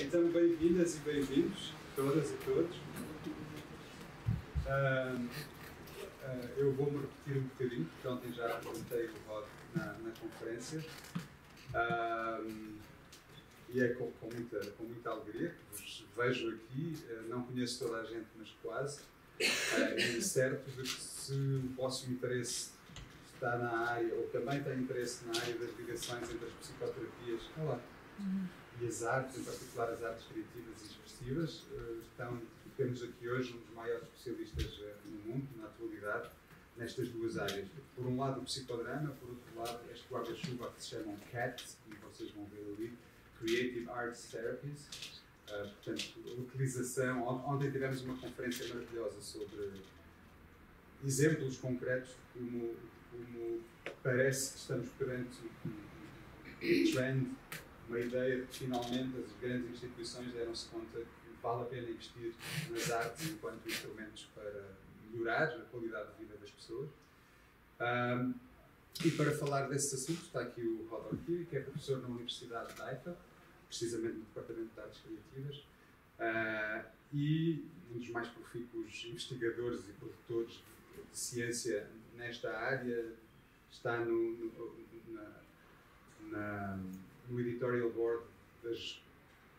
Então, bem-vindas e bem-vindos, todas e todos. Eu vou-me repetir um bocadinho, porque ontem já apresentei o Hod na conferência. E é com muita alegria que vos vejo aqui. Não conheço toda a gente, mas quase. E certo de que se o vosso interesse está na área, ou também tem interesse na área das ligações entre as psicoterapias e as artes, em particular as artes criativas e expressivas, temos aqui hoje um dos maiores especialistas no mundo, na atualidade, nestas duas áreas. Por um lado o psicodrama, por outro lado este guarda-chuva que se chamam CAT, como vocês vão ver ali, creative-expressive Therapies. Portanto, a utilização. Ontem tivemos uma conferência maravilhosa sobre exemplos concretos de como parece que estamos perante um trend, uma ideia de que finalmente as grandes instituições deram-se conta que vale a pena investir nas artes enquanto instrumentos para melhorar a qualidade de vida das pessoas. E para falar desses assuntos está aqui o Hod Orkibi, que é professor na Universidade de Haifa, precisamente no Departamento de Artes Criativas, e um dos mais profícuos investigadores e produtores de ciência nesta área. Está no editorial board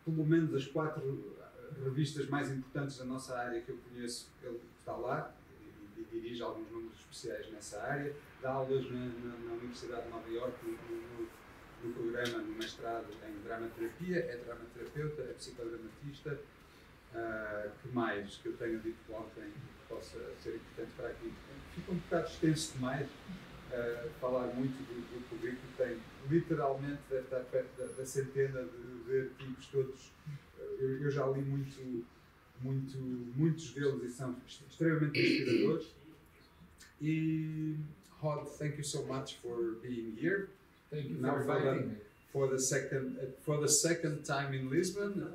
pelo menos das 4 revistas mais importantes da nossa área que eu conheço. Ele está lá e dirige alguns números especiais nessa área. Dá aulas na Universidade de Nova Iorque no programa, no mestrado em dramaterapia, é dramaterapeuta, é psicodramatista. Que mais que eu tenha dito ontem que possa ser importante para aqui? Fica um bocado extenso demais falar muito do currículo. Tem literalmente, deve estar perto da centena de artigos todos. Eu já li muitos deles e são extremamente inspiradores. E Hod, thank you so much for being here. Thank you for inviting me. For the second time in Lisbon.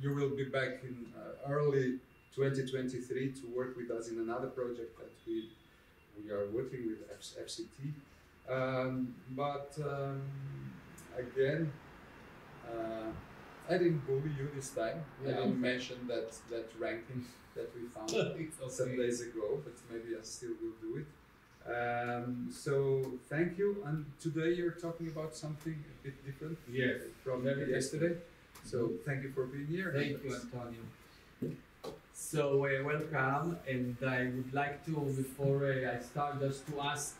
You will be back in early 2023 to work with us in another project that we are working with FCT. Again, I didn't bully you this time. Yeah. I didn't mention that ranking that we found some days ago, but maybe I still will do it. So thank you. And today you're talking about something a bit different from yesterday. So thank you for being here. Thank you, Antonio. So welcome, and I would like to, before I start, just to ask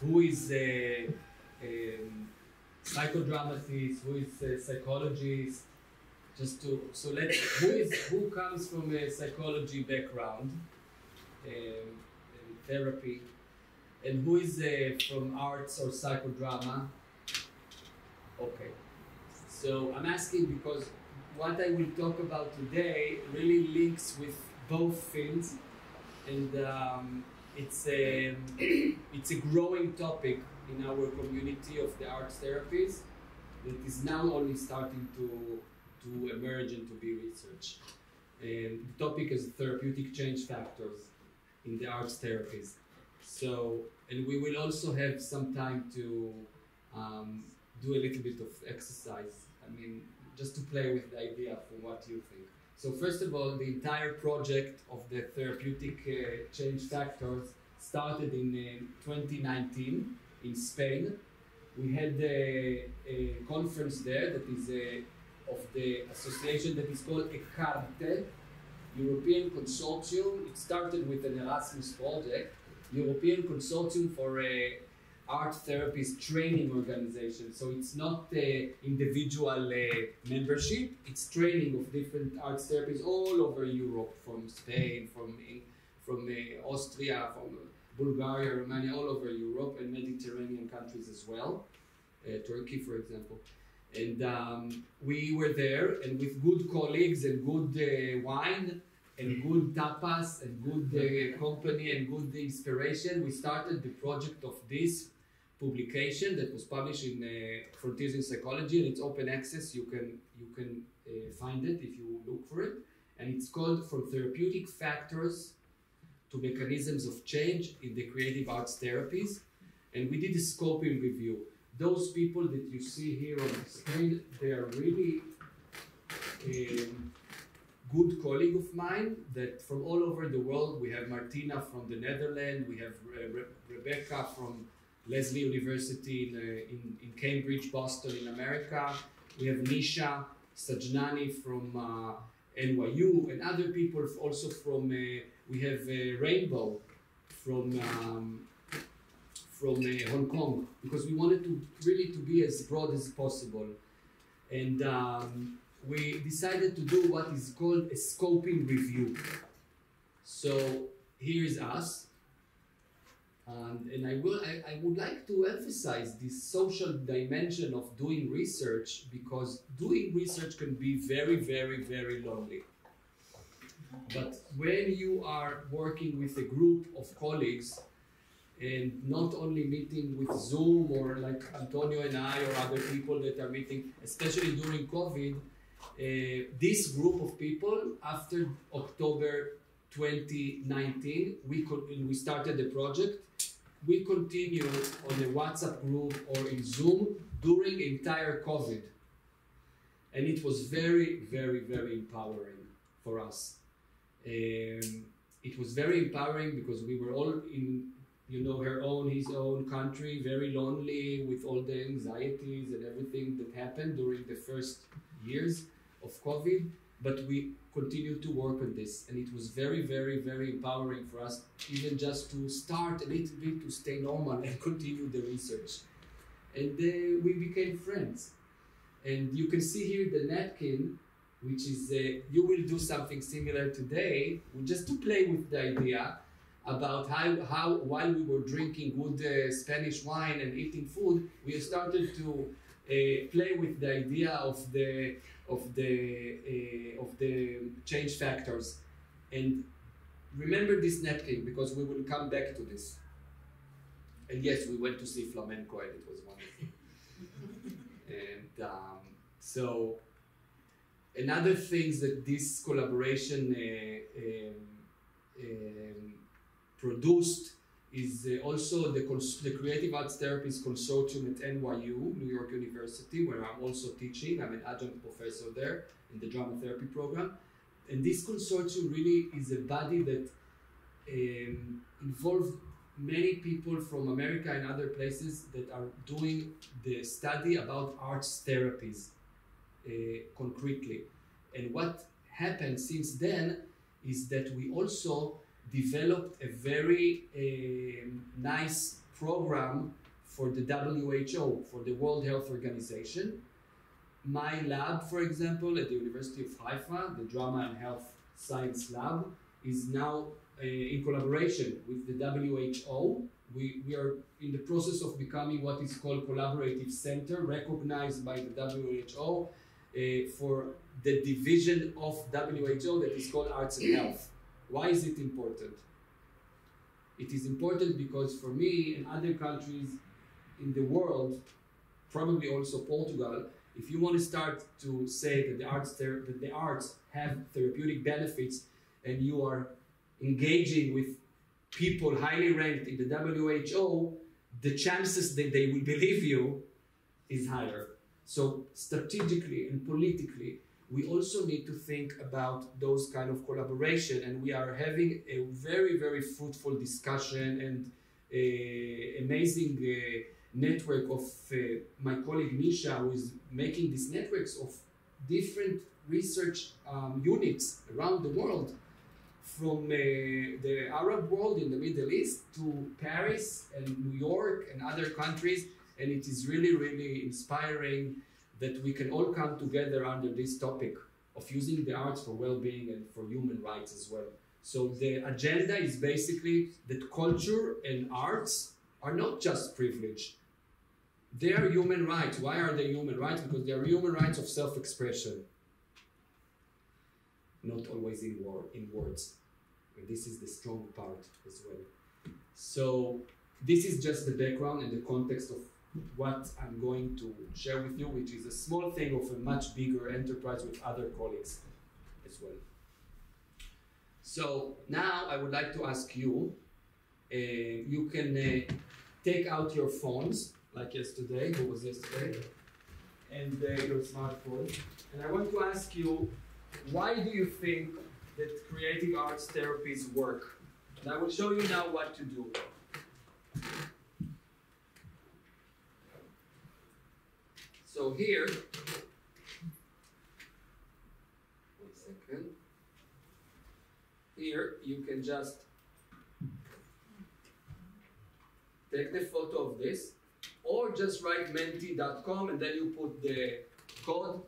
who is a psychodramatist, who is a psychologist, who comes from a psychology background, therapy, and who is from arts or psychodrama. Okay. So I'm asking because what I will talk about today really links with both fields, and it's a growing topic in our community of the arts therapies that is now only starting to emerge and to be researched. And the topic is therapeutic change factors in the arts therapies. So, and we will also have some time to do a little bit of exercise. I mean, just to play with the idea from what you think. So first of all, the entire project of the therapeutic change factors started in 2019 in Spain. We had a conference there that is of the association that is called ECARTE, European Consortium. It started with an Erasmus project, European Consortium for Art Therapies Training Organization. So it's not individual membership, it's training of different arts therapies all over Europe, from Spain, from Austria, from Bulgaria, Romania, all over Europe, and Mediterranean countries as well, Turkey, for example. And we were there, and with good colleagues and good wine and good tapas and good company and good inspiration, we started the project of this publication that was published in Frontiers in Psychology, and it's open access. You can find it if you look for it, and it's called From Therapeutic Factors to Mechanisms of Change in the Creative Arts Therapies. And we did a scoping review. Those people that you see here on the screen, they are really good colleague of mine that from all over the world. We have Martina from the Netherlands, we have Rebecca from Lesley University in Cambridge, Boston in America. We have Nisha Sajnani from NYU, and other people also from, we have Rainbow from Hong Kong, because we wanted to really to be as broad as possible. And we decided to do what is called a scoping review. So here's us. And I would like to emphasize this social dimension of doing research, because doing research can be very, very, very lonely. But when you are working with a group of colleagues, and not only meeting with Zoom or like Antonio and I or other people that are meeting, especially during COVID, this group of people, after October 2019, we started the project. We continued on a WhatsApp group or in Zoom during entire COVID. And it was very, very, very empowering for us. It was very empowering because we were all in, his own country, very lonely with all the anxieties and everything that happened during the first years of COVID. But we continued to work on this, and it was very, very, very empowering for us, even just to start a little bit to stay normal and continue the research. And we became friends. And you can see here the napkin, which is, you will do something similar today, just to play with the idea about how while we were drinking good Spanish wine and eating food, we started to play with the idea of the change factors. And remember this napkin, because we will come back to this. And yes, we went to see flamenco and it was wonderful. And so another things that this collaboration produced is also the Creative Arts Therapies Consortium at NYU, New York University, where I'm also teaching. I'm an adjunct professor there in the drama therapy program. And this consortium really is a body that involved many people from America and other places that are doing the study about arts therapies concretely. And what happened since then is that we also developed a very nice program for the WHO, for the World Health Organization. My lab, for example, at the University of Haifa, the Drama and Health Science Lab, is now in collaboration with the WHO. We are in the process of becoming what is called Collaborative Center, recognized by the WHO for the division of WHO that is called Arts and Health. Why is it important? It is important because for me and other countries in the world, probably also Portugal, if you want to start to say that the arts have therapeutic benefits and you are engaging with people highly ranked in the WHO, the chances that they will believe you is higher. So strategically and politically, we also need to think about those kind of collaboration, and we are having a very, very fruitful discussion and amazing network of my colleague Nisha, who is making these networks of different research units around the world, from the Arab world in the Middle East to Paris and New York and other countries, and it is really, really inspiring that we can all come together under this topic of using the arts for well-being and for human rights as well. So the agenda is basically that culture and arts are not just privilege. They are human rights. Why are they human rights? Because they are human rights of self-expression. Not always in words. And this is the strong part as well. So this is just the background and the context of what I'm going to share with you, which is a small thing of a much bigger enterprise with other colleagues as well. So now I would like to ask you, you can take out your phones, like yesterday, who was yesterday? and your smartphone. And I want to ask you, why do you think that creative arts therapies work? And I will show you now what to do. So here, 1 second. Here you can just take the photo of this, or just write menti.com and then you put the code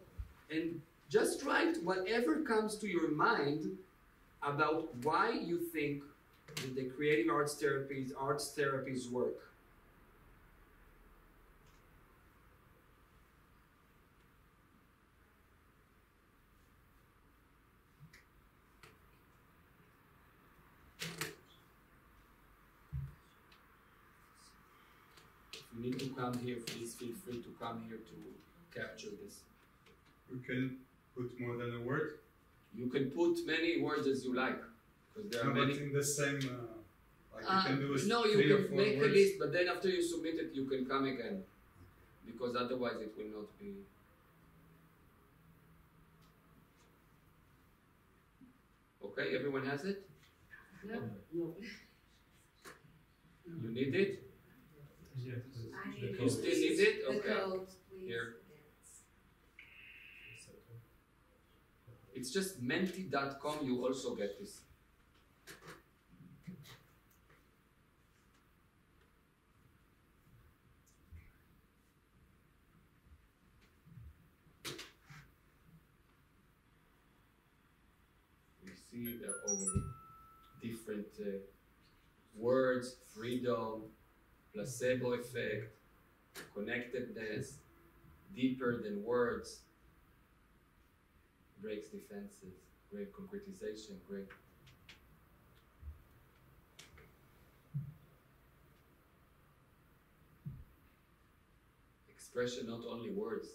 and just write whatever comes to your mind about why you think that the creative arts therapies work. If you need to come here, please feel free to come here to capture this. You can put more than a word? You can put many words as you like, because there are No, many. but in the same, like you can do no, 3 you or can 4 make words. a list, but then after you submit it, you can come again, because otherwise it will not be. Okay, everyone has it? No. No. You need it? Yes. You still need it? The Okay. code, please. Here. It's just menti.com, you also get this. You see there are already different words: freedom, placebo effect, connectedness, deeper than words, breaks defenses, great concretization, great. Expression, not only words.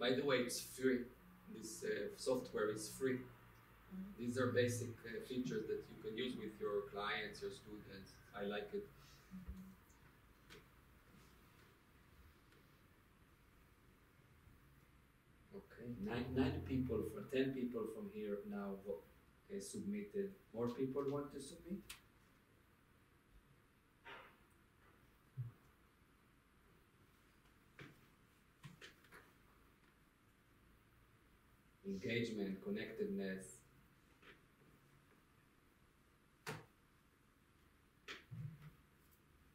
By the way, it's free. This software is free. These are basic features that you can use with your clients, your students. I like it. Okay, 9 people, 10 people from here now submitted. More people want to submit? Engagement, connectedness.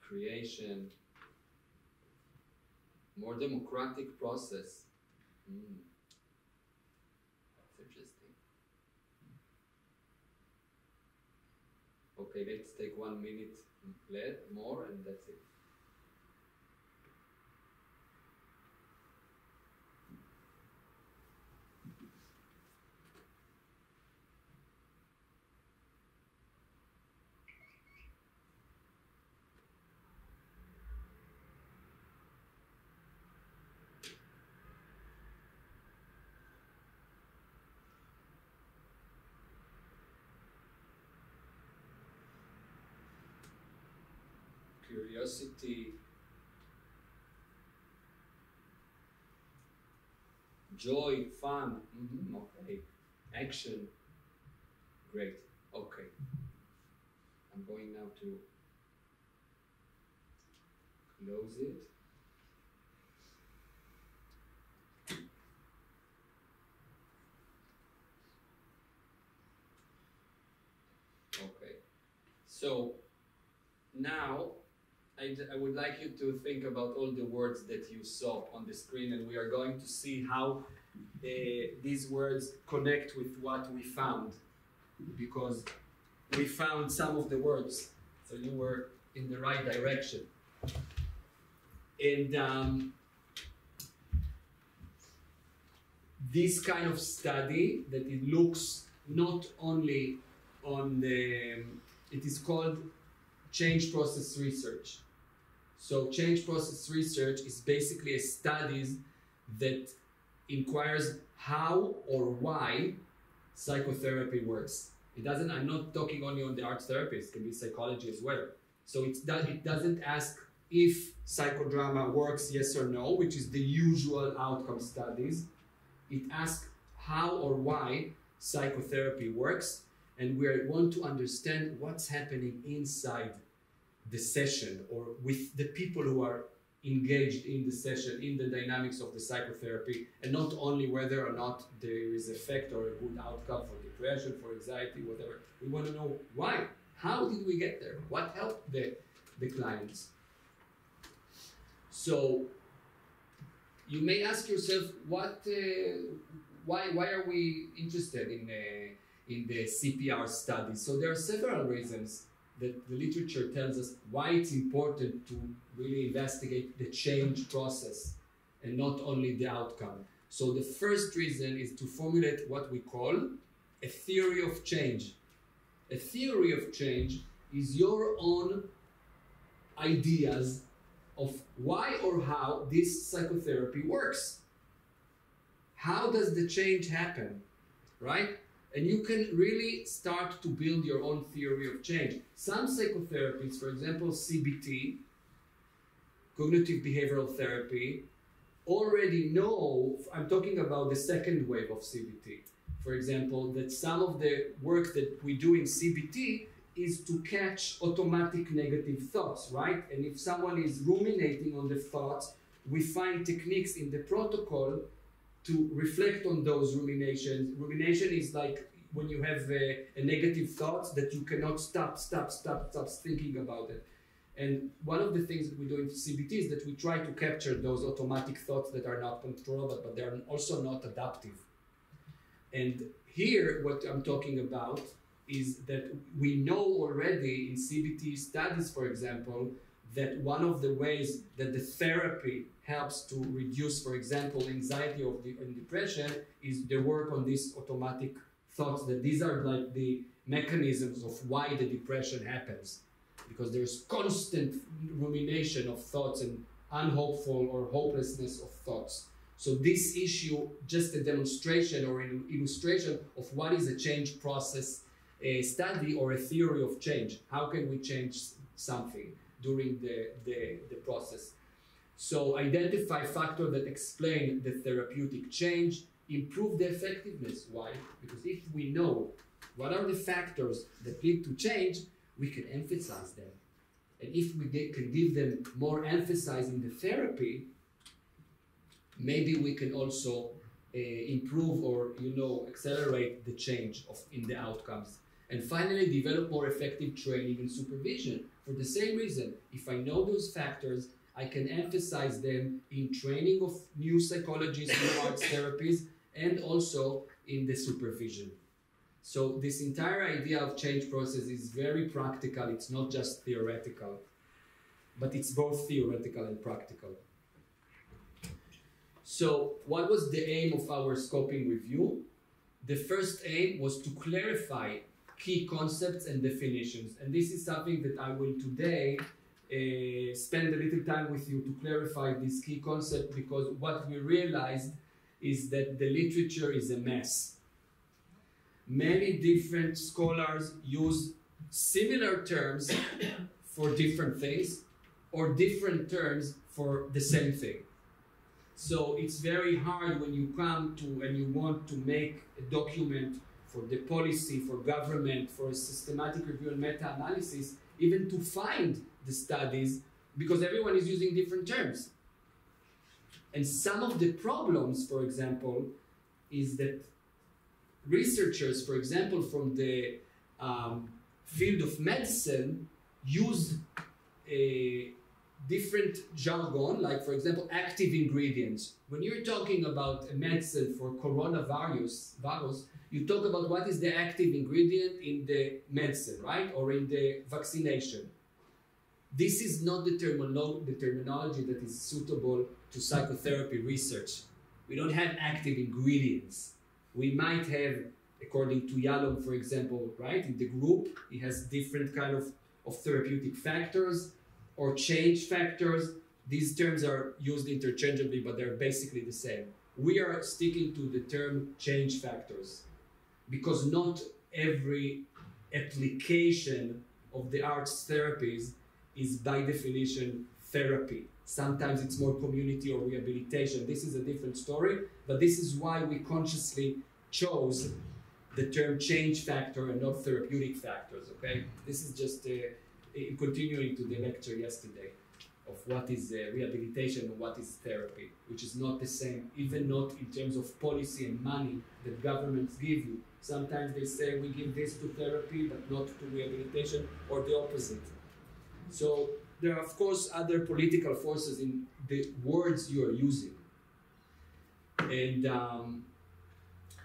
Creation. More democratic process. That's interesting. Okay, let's take 1 minute more and that's it. Curiosity, joy, fun, okay, action, great, okay. I'm going now to close it. Okay, so now I would like you to think about all the words that you saw on the screen, and we are going to see how these words connect with what we found, because we found some of the words, so you were in the right direction. And this kind of study that it looks not only on the, it is called change process research. So change process research is basically a studies that inquires how or why psychotherapy works. I'm not talking only on the arts therapies, it can be psychology as well. So it doesn't ask if psychodrama works, yes or no, which is the usual outcome studies. It asks how or why psychotherapy works, and we want to understand what's happening inside the session or with the people who are engaged in the session, in the dynamics of the psychotherapy, and not only whether or not there is effect or a good outcome for depression, for anxiety, whatever. We want to know why. How did we get there? What helped the clients? So you may ask yourself, why are we interested in the CPR studies? So there are several reasons that the literature tells us why it's important to really investigate the change process and not only the outcome. So the first reason is to formulate what we call a theory of change. A theory of change is your own ideas of why or how this psychotherapy works. How does the change happen, right? And you can really start to build your own theory of change. Some psychotherapies, for example, CBT, cognitive behavioral therapy, already know, I'm talking about the second wave of CBT, for example, that some of the work that we do in CBT is to catch automatic negative thoughts, right? And if someone is ruminating on the thoughts, we find techniques in the protocol to reflect on those ruminations. Rumination is like when you have a negative thoughts that you cannot stop thinking about it. And one of the things that we do in CBT is that we try to capture those automatic thoughts that are not controllable, but they're also not adaptive. And here, what I'm talking about is that we know already in CBT studies, for example, that one of the ways that the therapy helps to reduce, for example, anxiety and depression is the work on these automatic thoughts, that these are like the mechanisms of why the depression happens. Because there's constant rumination of thoughts and unhopeful or hopelessness of thoughts. So this issue, just a demonstration or an illustration of what is a change process, a study or a theory of change. How can we change something during the process? So identify factors that explain the therapeutic change, improve the effectiveness. Why? Because if we know what are the factors that lead to change, we can emphasize them. And if we can give them more emphasis in the therapy, maybe we can also improve or accelerate the change in the outcomes. And finally, develop more effective training and supervision. For the same reason, if I know those factors, I can emphasize them in training of new psychologists, new arts therapies, and also in the supervision. So this entire idea of change process is very practical. It's not just theoretical, but it's both theoretical and practical. So what was the aim of our scoping review? The first aim was to clarify key concepts and definitions. And this is something that I will today spend a little time with you to clarify this key concept, because what we realized is that the literature is a mess. Many different scholars use similar terms for different things or different terms for the same thing. So it's very hard when you come to and you want to make a document for the policy, for government, for a systematic review and meta-analysis, even to find the studies, because everyone is using different terms. And some of the problems, for example, is that researchers, for example, from the field of medicine, use a different jargon, like, for example, active ingredients. When you're talking about a medicine for coronavirus, you talk about what is the active ingredient in the medicine, right? Or in the vaccination. This is not the terminology that is suitable to psychotherapy research. We don't have active ingredients. We might have, according to Yalom, for example, right? In the group, he has different kind of of therapeutic factors or change factors. These terms are used interchangeably, but they're basically the same. We are sticking to the term change factors because not every application of the arts therapies is by definition therapy. Sometimes it's more community or rehabilitation. This is a different story, but this is why we consciously chose the term change factor and not therapeutic factors, okay? This is just continuing to the lecture yesterday of what is rehabilitation and what is therapy, which is not the same, even not in terms of policy and money that governments give you. Sometimes they say we give this to therapy, but not to rehabilitation, or the opposite. So there are, of course, other political forces in the words you are using. And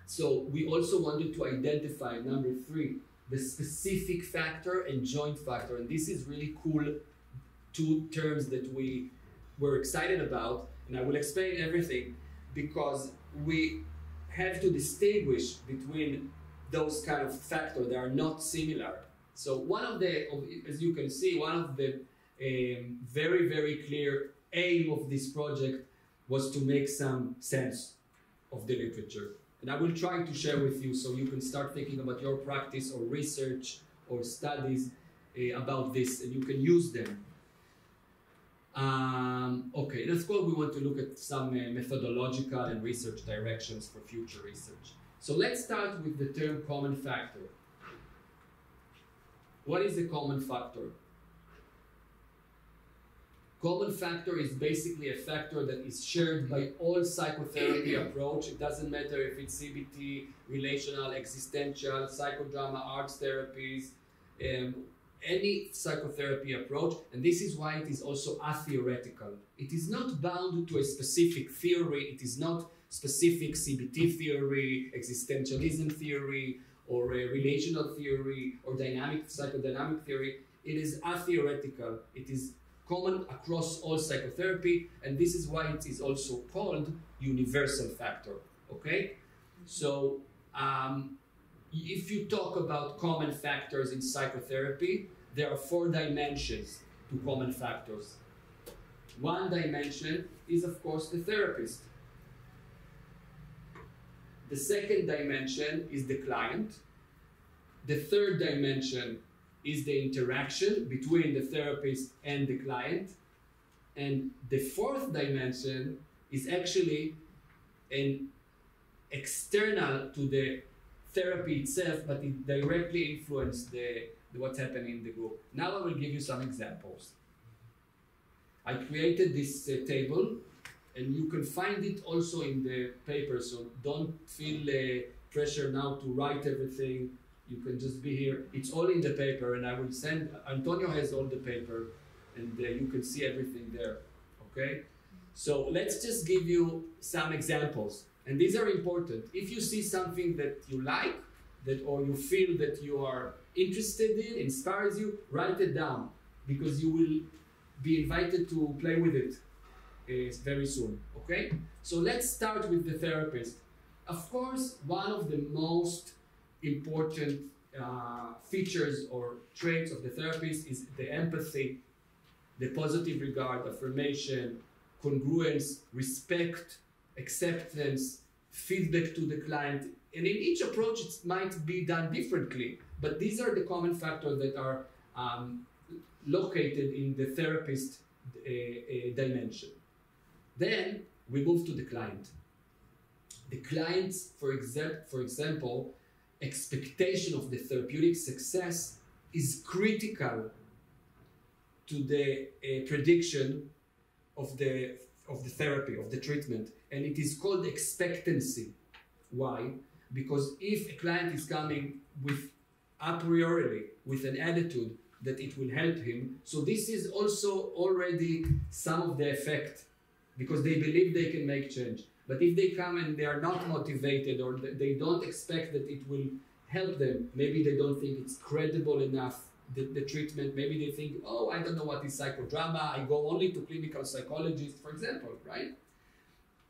so we also wanted to identify, number 3, the specific factor and joint factor. And this is really cool, 2 terms that we were excited about. And I will explain everything because we have to distinguish between those kind of factors that are not similar. So one of the, as you can see, one of the very, very clear aim of this project was to make some sense of the literature. And I will try to share with you so you can start thinking about your practice or research or studies about this, and you can use them. Okay, let's go. We want to look at some methodological and research directions for future research. So let's start with the term common factor. What is a common factor? Common factor is basically a factor that is shared by all psychotherapy approach. It doesn't matter if it's CBT, relational, existential, psychodrama, arts therapies, any psychotherapy approach. And this is why it is also atheoretical. It is not bound to a specific theory. It is not specific CBT theory, existentialism theory, or relational theory, or psychodynamic theory. It is atheoretical. It is common across all psychotherapy, and this is why it is also called universal factor, okay? So if you talk about common factors in psychotherapy, there are 4 dimensions to common factors. One dimension is, of course, the therapist. The second dimension is the client. The third dimension is the interaction between the therapist and the client. And the fourth dimension is actually an external to the therapy itself, but it directly influences what's happening in the group. Now I will give you some examples. I created this table, and you can find it also in the paper, so don't feel pressure now to write everything. You can just be here. It's all in the paper, and I will send, Antonio has all the paper, and you can see everything there, okay? So let's just give you some examples, and these are important. If you see something that you like, or you feel that you are interested in, inspires you, write it down, because you will be invited to play with it very soon, okay? So let's start with the therapist. Of course, one of the most important features or traits of the therapist is the empathy, the positive regard, affirmation, congruence, respect, acceptance, feedback to the client. And in each approach, it might be done differently, but these are the common factors that are located in the therapist dimension. Then we move to the client. The client's, for example, expectation of the therapeutic success is critical to the prediction of the therapy, of the treatment, and it is called expectancy. Why? Because if a client is coming with a priori with an attitude that it will help him, so this is also already some of the effect, because they believe they can make change. But if they come and they are not motivated, or they don't expect that it will help them, maybe they don't think it's credible enough, the treatment, maybe they think, oh, I don't know what is psychodrama, I go only to clinical psychologists, for example, right?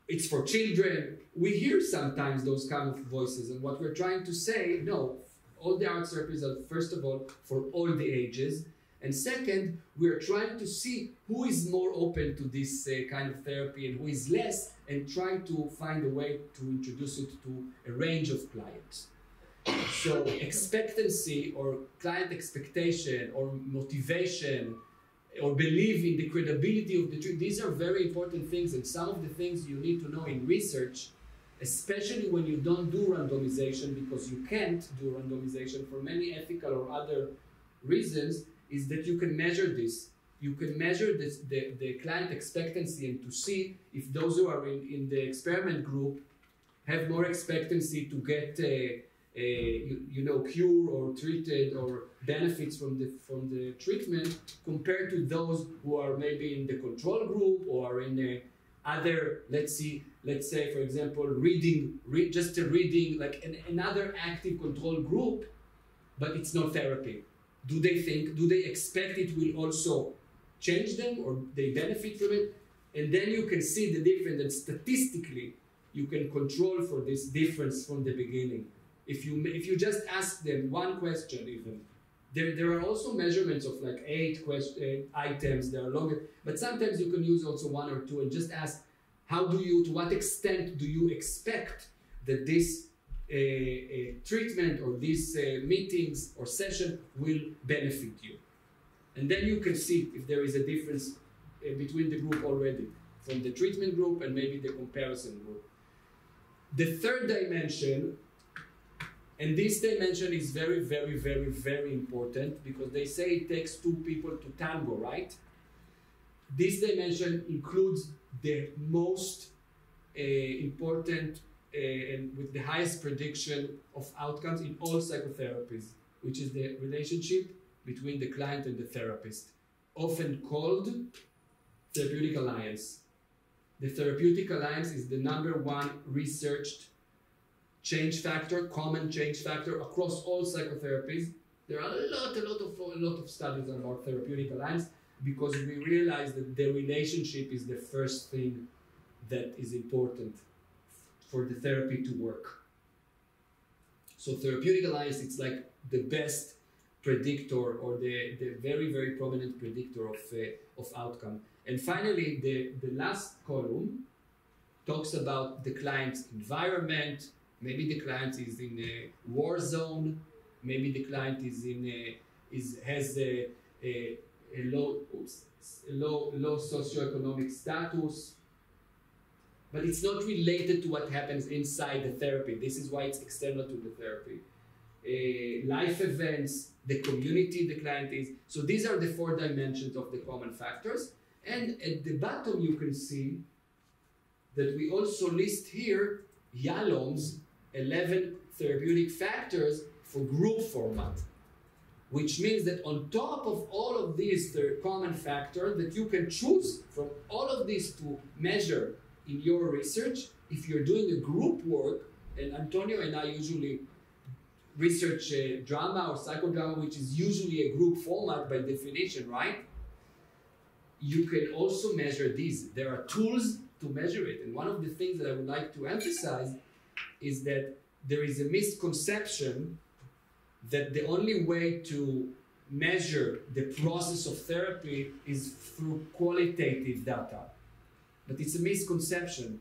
It's for children. We hear sometimes those kind of voices, and what we're trying to say, no, all the art therapies are, first of all, for all the ages, And second, we're trying to see who is more open to this kind of therapy and who is less, and trying to find a way to introduce it to a range of clients. So expectancy or client expectation or motivation or belief in the credibility of the treatment, these are very important things, and some of the things you need to know in research, especially when you don't do randomization, because you can't do randomization for many ethical or other reasons, is that you can measure this. You can measure this, the client expectancy, and to see if those who are in the experiment group have more expectancy to get cure or treated or benefits from the treatment compared to those who are maybe in the control group or in a other, let's say for example, reading like another active control group, but it's not therapy. Do they expect it will also change them, or they benefit from it? And then you can see the difference, and statistically you can control for this difference from the beginning. If you just ask them one question, even there are also measurements of like 8 items that are longer, but sometimes you can use also 1 or 2 and just ask, to what extent do you expect that this treatment or these meetings or session will benefit you? And then you can see if there is a difference between the group already, from the treatment group and maybe the comparison group. The third dimension, and this dimension is very, very, very, very important, because they say it takes 2 people to tango, right? This dimension includes the most important and with the highest prediction of outcomes in all psychotherapies, which is the relationship between the client and the therapist, often called therapeutic alliance. The therapeutic alliance is the #1 researched change factor, common change factor across all psychotherapies. There are a lot of studies about therapeutic alliance, because we realize that the relationship is the first thing that is important for the therapy to work. So therapeutic alliance, it's like the best predictor, or the very, very prominent predictor of outcome. And finally, the last column talks about the client's environment. Maybe the client is in a war zone. Maybe the client has a low socioeconomic status. But it's not related to what happens inside the therapy. This is why it's external to the therapy. Life events, the community the client is. So these are the 4 dimensions of the common factors. And at the bottom you can see that we also list here Yalom's 11 therapeutic factors for group format, which means that on top of all of these common factors that you can choose from all of these to measure in your research, if you're doing a group work, and Antonio and I usually research drama or psychodrama, which is usually a group format by definition, right? You can also measure these. There are tools to measure it. And one of the things that I would like to emphasize is that there is a misconception that the only way to measure the process of therapy is through qualitative data. But it's a misconception.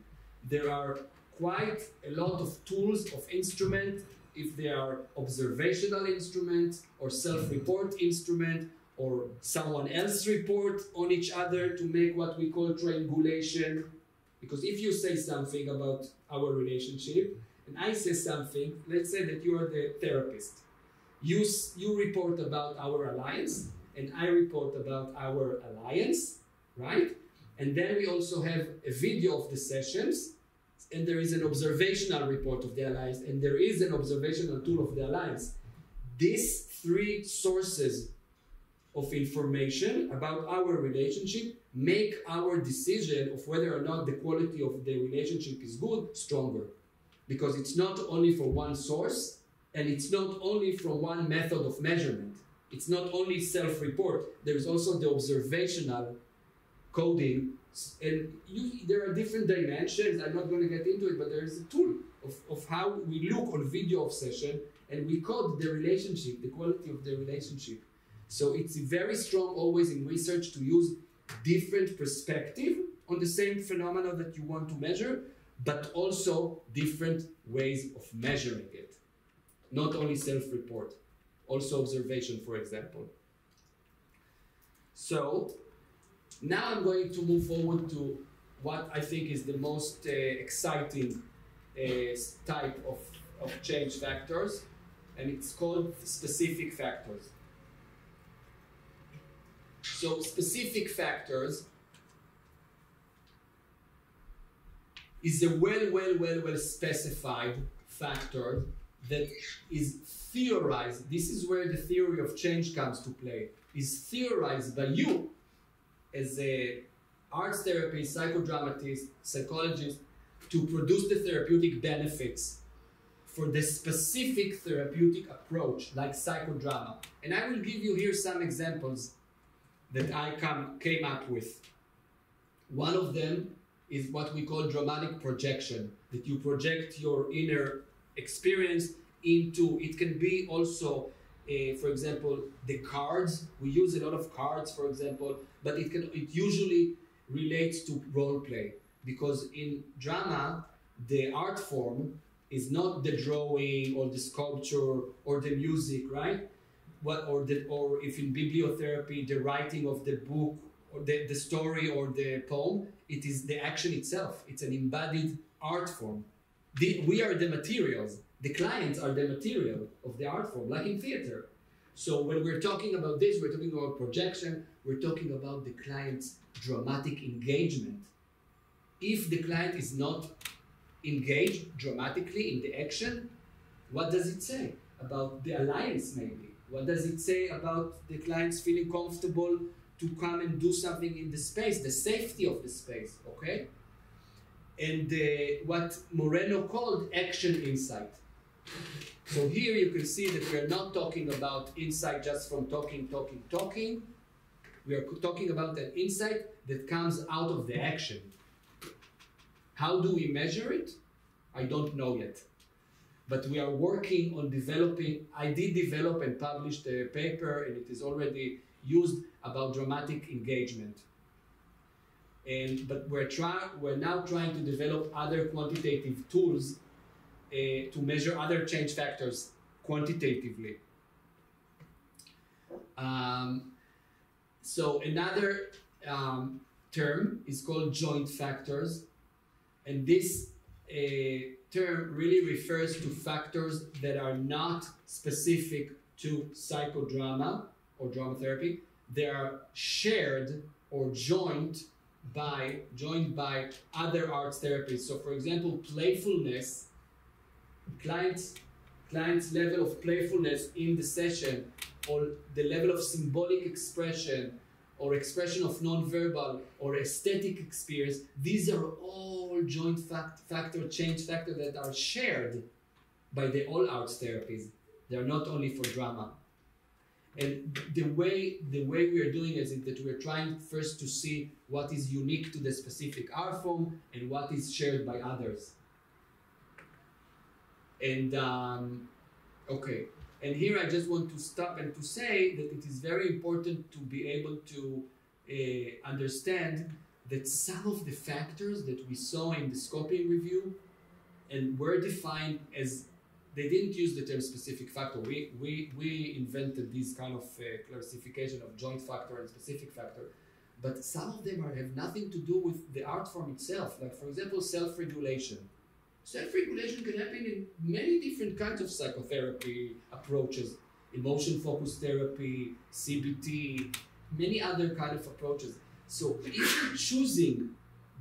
There are quite a lot of tools, of instruments, if they are observational instruments or self-report instrument or someone else report on each other to make what we call triangulation. Because if you say something about our relationship and I say something, let's say that you are the therapist. You report about our alliance and I report about our alliance, right? And then we also have a video of the sessions, and there is an observational report of the alliance, and there is an observational tool of the alliance. These 3 sources of information about our relationship make our decision of whether or not the quality of the relationship is good stronger. Because it's not only for one source, and it's not only from one method of measurement. It's not only self-report, there is also the observational coding, and there are different dimensions. I'm not going to get into it, but there is a tool of how we look on video of session and we code the relationship, the quality of the relationship. So it's very strong always in research to use different perspective on the same phenomena that you want to measure, but also different ways of measuring it. Not only self-report, also observation, for example. So now I'm going to move forward to what I think is the most exciting type of change factors, and it's called specific factors. So specific factors is a well specified factor that is theorized. This is where the theory of change comes to play. Is theorized by you as a arts therapist, psychodramatist, psychologist to produce the therapeutic benefits for the specific therapeutic approach like psychodrama. And I will give you here some examples that I came up with. One of them is what we call dramatic projection, that you project your inner experience into, it can be also, for example, the cards. We use a lot of cards, for example, but it usually relates to role play, because in drama, the art form is not the drawing or the sculpture or the music, right? Or if in bibliotherapy, the writing of the book or the story or the poem, it is the action itself. It's an embodied art form. We are the materials. The clients are the material of the art form, like in theater. So when we're talking about this, we're talking about projection, we're talking about the client's dramatic engagement. If the client is not engaged dramatically in the action, what does it say about the alliance maybe? What does it say about the clients feeling comfortable to come and do something in the space, the safety of the space, okay? And what Moreno called action insight. So here you can see that we're not talking about insight just from talking. We are talking about an insight that comes out of the action. How do we measure it? I don't know yet. But we are working on developing, I did develop and published a paper, and it is already used about dramatic engagement. But we're now trying to develop other quantitative tools to measure other change factors quantitatively. So another term is called joint factors, and this term really refers to factors that are not specific to psychodrama or drama therapy. They are shared or joined by other arts therapies. So for example, playfulness, client's level of playfulness in the session, or the level of symbolic expression, or expression of non-verbal or aesthetic experience, these are all joint change factors that are shared by all arts therapies. They are not only for drama. And the way we are doing is that we are trying first to see what is unique to the specific art form and what is shared by others. And okay. And here I just want to stop and to say that it is very important to be able to understand that some of the factors that we saw in the scoping review and were defined as, they didn't use the term specific factor. We invented this kind of classification of joint factor and specific factor. But some of them have nothing to do with the art form itself. Like for example, self-regulation. Self-regulation can happen in many different kinds of psychotherapy approaches, emotion-focused therapy, CBT, many other kind of approaches. So if you're choosing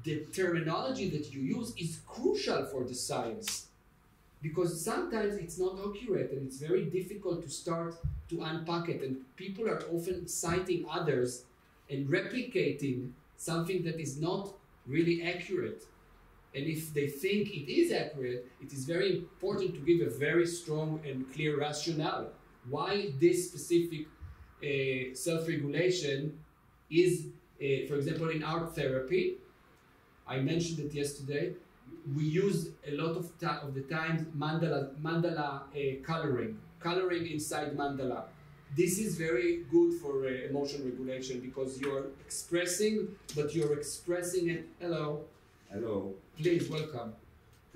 the terminology that you use is crucial for the science, because sometimes it's not accurate and it's very difficult to start to unpack it, and people are often citing others and replicating something that is not really accurate. And if they think it is accurate, it is very important to give a very strong and clear rationale why this specific self-regulation is, for example, in art therapy. I mentioned it yesterday. We use a lot of the time mandala coloring inside mandala. this is very good for emotion regulation because you're expressing, but you're expressing it. Hello. Hello. Please, welcome.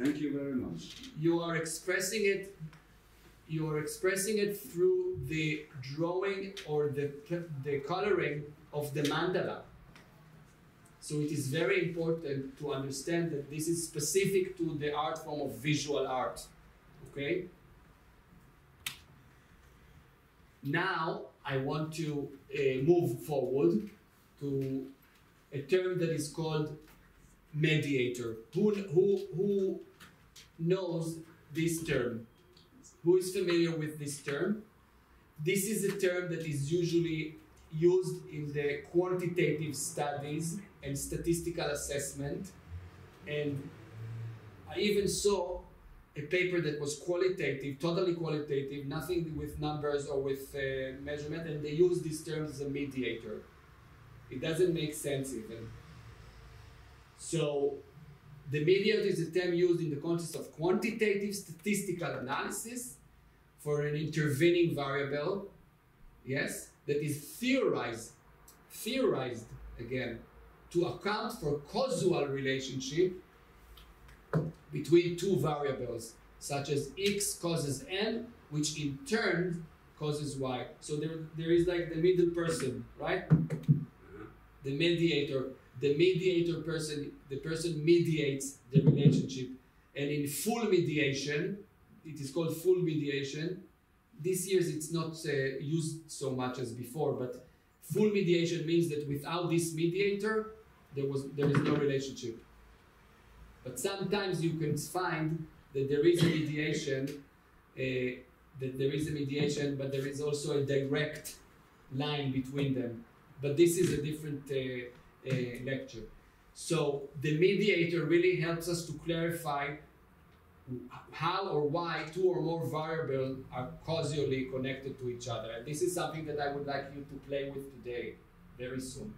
Thank you very much. You are expressing it. You are expressing it through the drawing or the coloring of the mandala. So it is very important to understand that this is specific to the art form of visual art. Okay? Now I want to move forward to a term that is called mediator. Who knows this term? Who is familiar with this term? This is a term that is usually used in the quantitative studies and statistical assessment. And I even saw a paper that was qualitative, totally qualitative, nothing with numbers or with measurement, and they use this term as a mediator. It doesn't make sense even. So the mediator is a term used in the context of quantitative statistical analysis for an intervening variable, yes, that is theorized again, to account for causal relationship between two variables, such as x causes n, which in turn causes y. So there is like the middle person, right? The mediator person, the person mediates the relationship. And in full mediation, it is called full mediation. These years it's not used so much as before, but full mediation means that without this mediator, there is no relationship. But sometimes you can find that there is a mediation, but there is also a direct line between them. But this is a different lecture. So the mediator really helps us to clarify how or why two or more variables are causally connected to each other. And this is something that I would like you to play with today, very soon.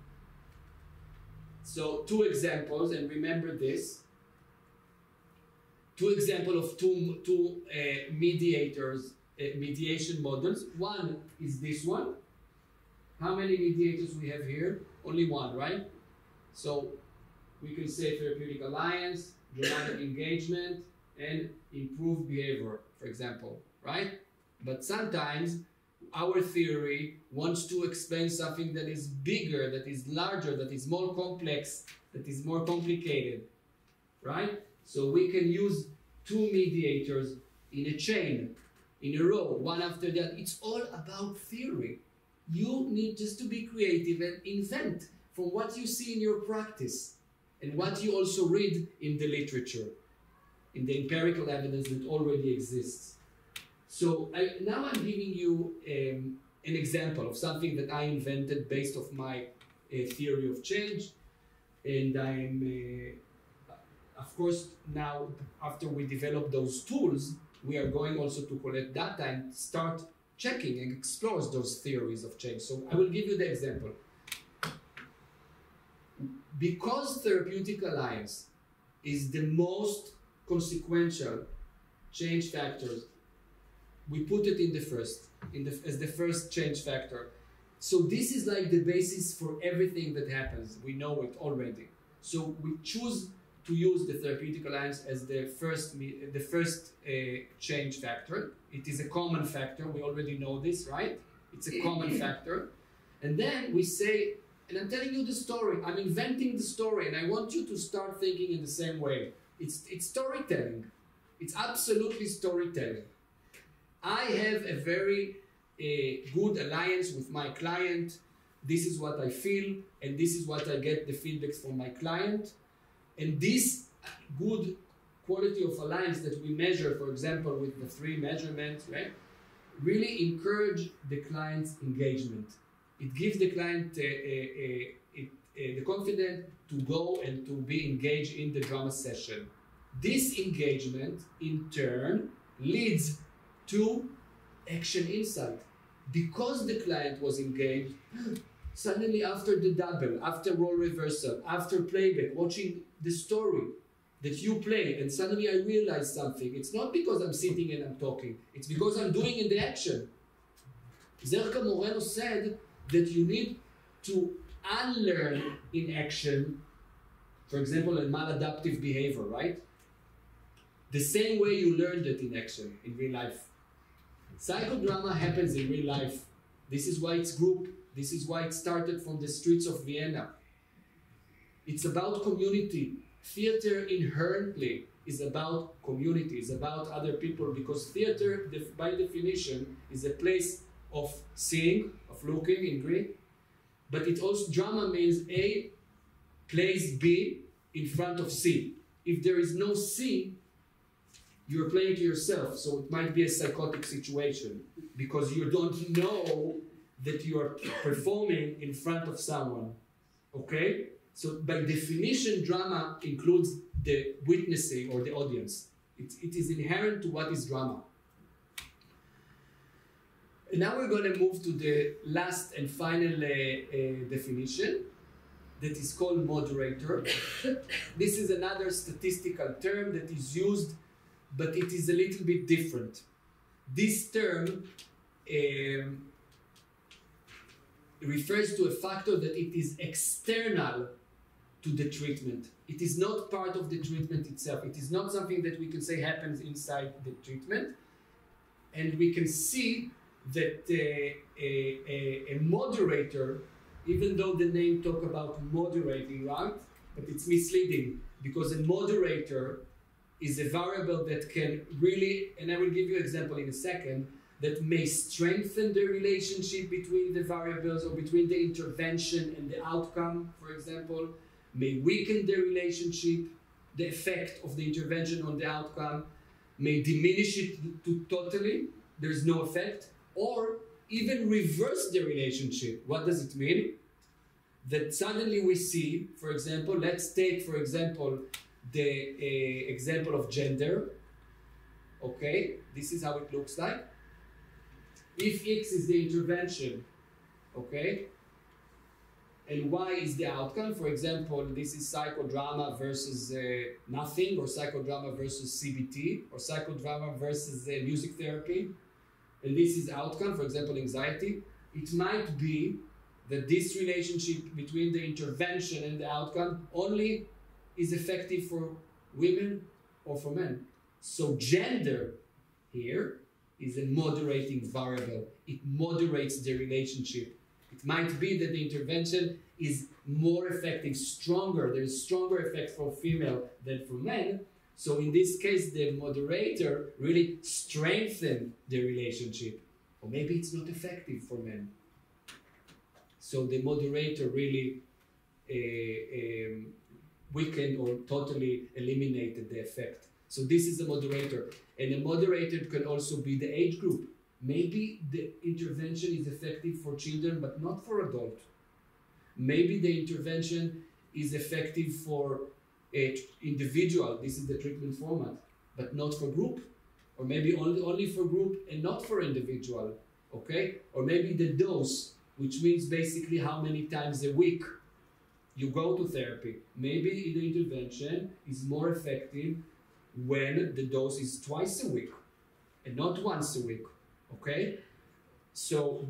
So two examples, and remember this. Two examples of two mediation models. One is this one. How many mediators we have here? Only one, right? So we can say therapeutic alliance, dramatic engagement, and improved behavior, for example, right? But sometimes our theory wants to explain something that is bigger, that is larger, that is more complex, that is more complicated, right? So we can use two mediators in a chain, in a row, one after the other. It's all about theory. You need just to be creative and invent from what you see in your practice and what you also read in the literature, in the empirical evidence that already exists. So now I'm giving you an example of something that I invented based off my theory of change. And I'm, of course, now after we develop those tools, we are going also to collect data and start checking and explore those theories of change. So I will give you the example. Because therapeutic alliance is the most consequential change factors, we put it in the first, as the first change factor. So this is like the basis for everything that happens. We know it already. So we choose to use the therapeutic alliance as the first change factor. It is a common factor. We already know this, right? It's a common factor. And then we say, and I'm telling you the story. I'm inventing the story, and I want you to start thinking in the same way. It's storytelling. It's absolutely storytelling. I have a very good alliance with my client. This is what I feel, and this is what I get the feedbacks from my client. And this good quality of alliance that we measure, for example, with the 3 measurements, right, really encourage the client's engagement. It gives the client the confidence to go and to be engaged in the drama session. This engagement, in turn, leads to action insight. Because the client was engaged, suddenly after the double, after role reversal, after playback, watching the story that you play, and suddenly I realize something. It's not because I'm sitting and I'm talking. It's because I'm doing in the action. Zerka Moreno said that you need to unlearn in action, for example, a maladaptive behavior, right? The same way you learned it in action, in real life. Psychodrama happens in real life. This is why it's group. This is why it started from the streets of Vienna. It's about community. Theater inherently is about community, is about other people, because theater, by definition, is a place of seeing, of looking in Greek, but it also, drama means A plays B in front of C. If there is no C, you're playing to yourself, so it might be a psychotic situation, because you don't know that you are performing in front of someone, okay? So by definition, drama includes the witnessing or the audience. It is inherent to what is drama. And now we're going to move to the last and final definition that is called moderator. This is another statistical term that is used, but it is a little bit different. This term refers to a factor that it is external to the treatment. It is not part of the treatment itself. It is not something that we can say happens inside the treatment. And we can see that a moderator, even though the name talk about moderating, right? But it's misleading, because a moderator is a variable that can really, and I will give you an example in a second, that may strengthen the relationship between the variables or between the intervention and the outcome, for example, may weaken the relationship, the effect of the intervention on the outcome, may diminish it to totally, there's no effect, or even reverse the relationship. What does it mean? That suddenly we see, for example, let's take, for example, the example of gender. Okay, this is how it looks like. If X is the intervention, okay, and Y is the outcome, for example, this is psychodrama versus nothing, or psychodrama versus CBT, or psychodrama versus music therapy, and this is outcome, for example, anxiety, it might be that this relationship between the intervention and the outcome only is effective for women or for men. So gender here is a moderating variable. It moderates the relationship. It might be that the intervention is more effective, stronger. There's stronger effects for female than for men. So in this case, the moderator really strengthens the relationship. Or maybe it's not effective for men. So the moderator really weakened or totally eliminated the effect. So this is a moderator. And a moderator can also be the age group. Maybe the intervention is effective for children, but not for adults. Maybe the intervention is effective for an individual. This is the treatment format, but not for group. Or maybe only for group and not for individual. Okay? Or maybe the dose, which means basically how many times a week you go to therapy. Maybe the intervention is more effective when the dose is twice a week and not once a week, okay? So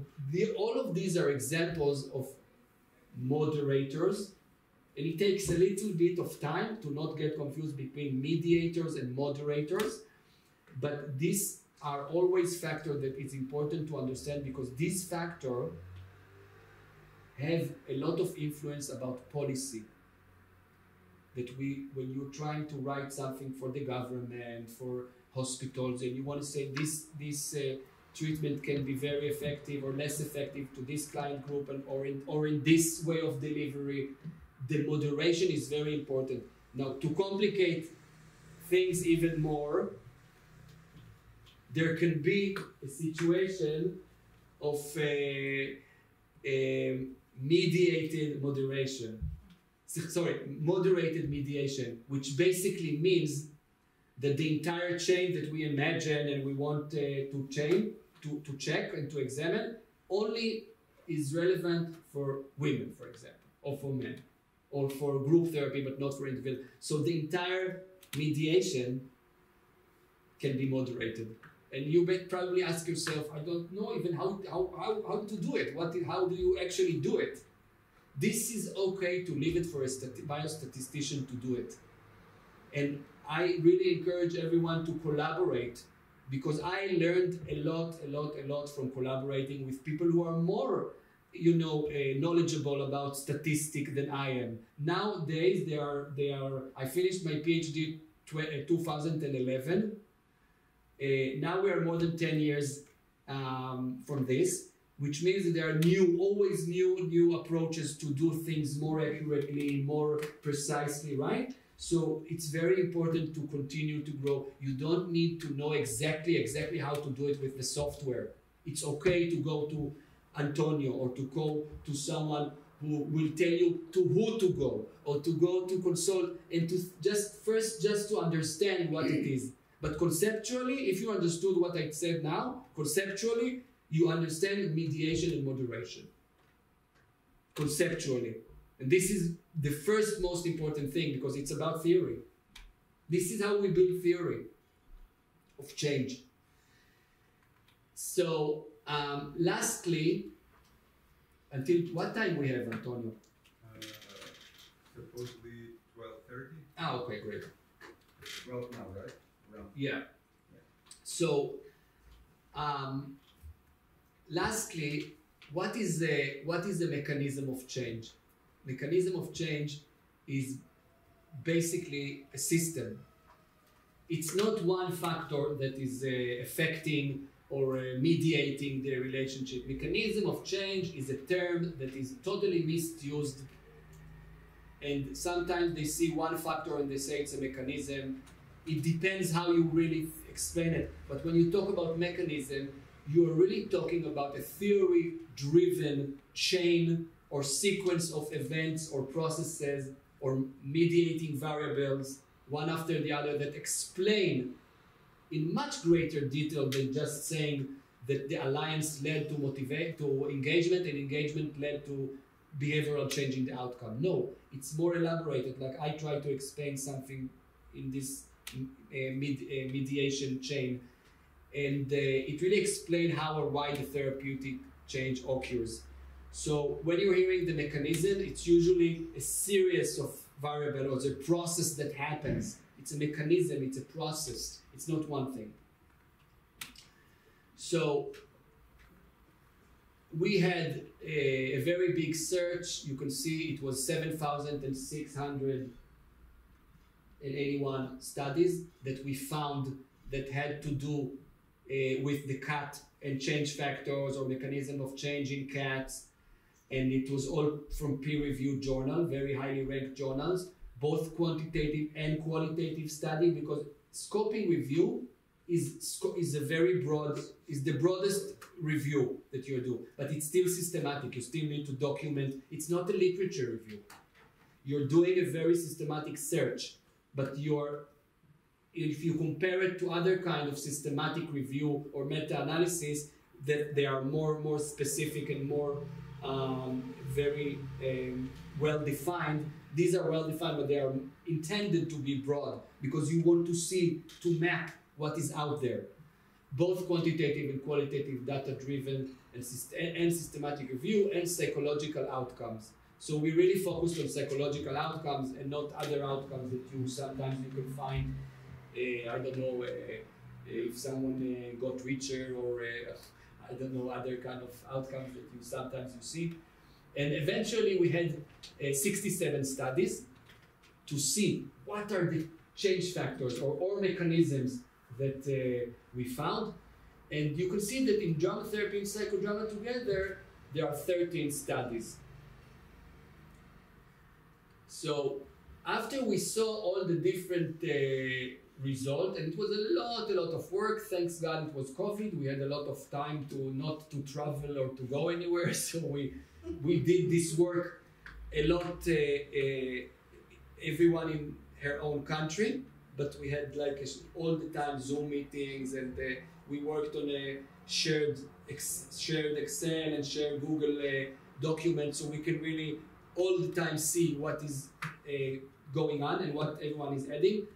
all of these are examples of moderators, and it takes a little bit of time to not get confused between mediators and moderators, but these are always factors that it's important to understand, because these factors have a lot of influence about policy. That when you're trying to write something for the government, for hospitals, and you want to say this treatment can be very effective or less effective to this client group, or in this way of delivery, the moderation is very important. Now, to complicate things even more, there can be a situation of mediated moderation. Moderated mediation, which basically means that the entire chain that we imagine and we want to check and to examine only is relevant for women, for example, or for men, or for group therapy, but not for individual. So the entire mediation can be moderated. And you may probably ask yourself, I don't know even how to do it. How do you actually do it? This is okay to leave it for a biostatistician to do it. And I really encourage everyone to collaborate, because I learned a lot from collaborating with people who are more, knowledgeable about statistics than I am. Nowadays, I finished my PhD 2011. Now we are more than 10 years from this, which means that there are always new approaches to do things more accurately, more precisely, right? So it's very important to continue to grow. You don't need to know exactly how to do it with the software. It's okay to go to Antonio or to go to someone who will tell you to who to go, or to go to consult, and to just to understand what it is. But conceptually, if you understood what I said now, conceptually, you understand mediation and moderation. Conceptually. And this is the first most important thing, because it's about theory. This is how we build theory of change. So, lastly, until what time we have, Antonio? Supposedly 12:30. Ah, okay, great. 12 now, right? Around. Yeah. So, lastly, what is the mechanism of change? Mechanism of change is basically a system. It's not one factor that is affecting or mediating the relationship. Mechanism of change is a term that is totally misused, and sometimes they see one factor and they say it's a mechanism. It depends how you really explain it. But when you talk about mechanism, you're really talking about a theory-driven chain or sequence of events or processes or mediating variables, one after the other, that explain in much greater detail than just saying that the alliance led to engagement, and engagement led to behavioral change in the outcome. No, it's more elaborated. Like I try to explain something in this mediation chain, and it really explains how or why the therapeutic change occurs. So when you're hearing the mechanism, it's usually a series of variables or a process that happens. It's a mechanism, it's a process. It's not one thing. So we had a very big search. You can see it was 7,681 studies that we found that had to do with the cat and change factors or mechanism of change in cats. And it was all from peer-reviewed journal, very highly ranked journals, both quantitative and qualitative study, because scoping review is the broadest review that you do, but it's still systematic. You still need to document. It's not a literature review. You're doing a very systematic search, but if you compare it to other kind of systematic review or meta-analysis, that they are more specific and more very well-defined. These are well-defined, but they are intended to be broad, because you want to map what is out there. Both quantitative and qualitative data-driven and systematic review and psychological outcomes. So we really focused on psychological outcomes and not other outcomes that sometimes you can find, I don't know, if someone got richer, or I don't know, other kind of outcomes that sometimes you see. And eventually we had 67 studies to see what are the change factors or mechanisms that we found. And you can see that in drama therapy and psychodrama together, there are 13 studies. So after we saw all the different results, and it was a lot of work, thanks God it was COVID, we had a lot of time not to travel or to go anywhere, so we did this work a lot, everyone in her own country, but we had all the time Zoom meetings, and we worked on a shared Excel and shared Google documents, so we can really all the time see what is going on and what everyone is adding.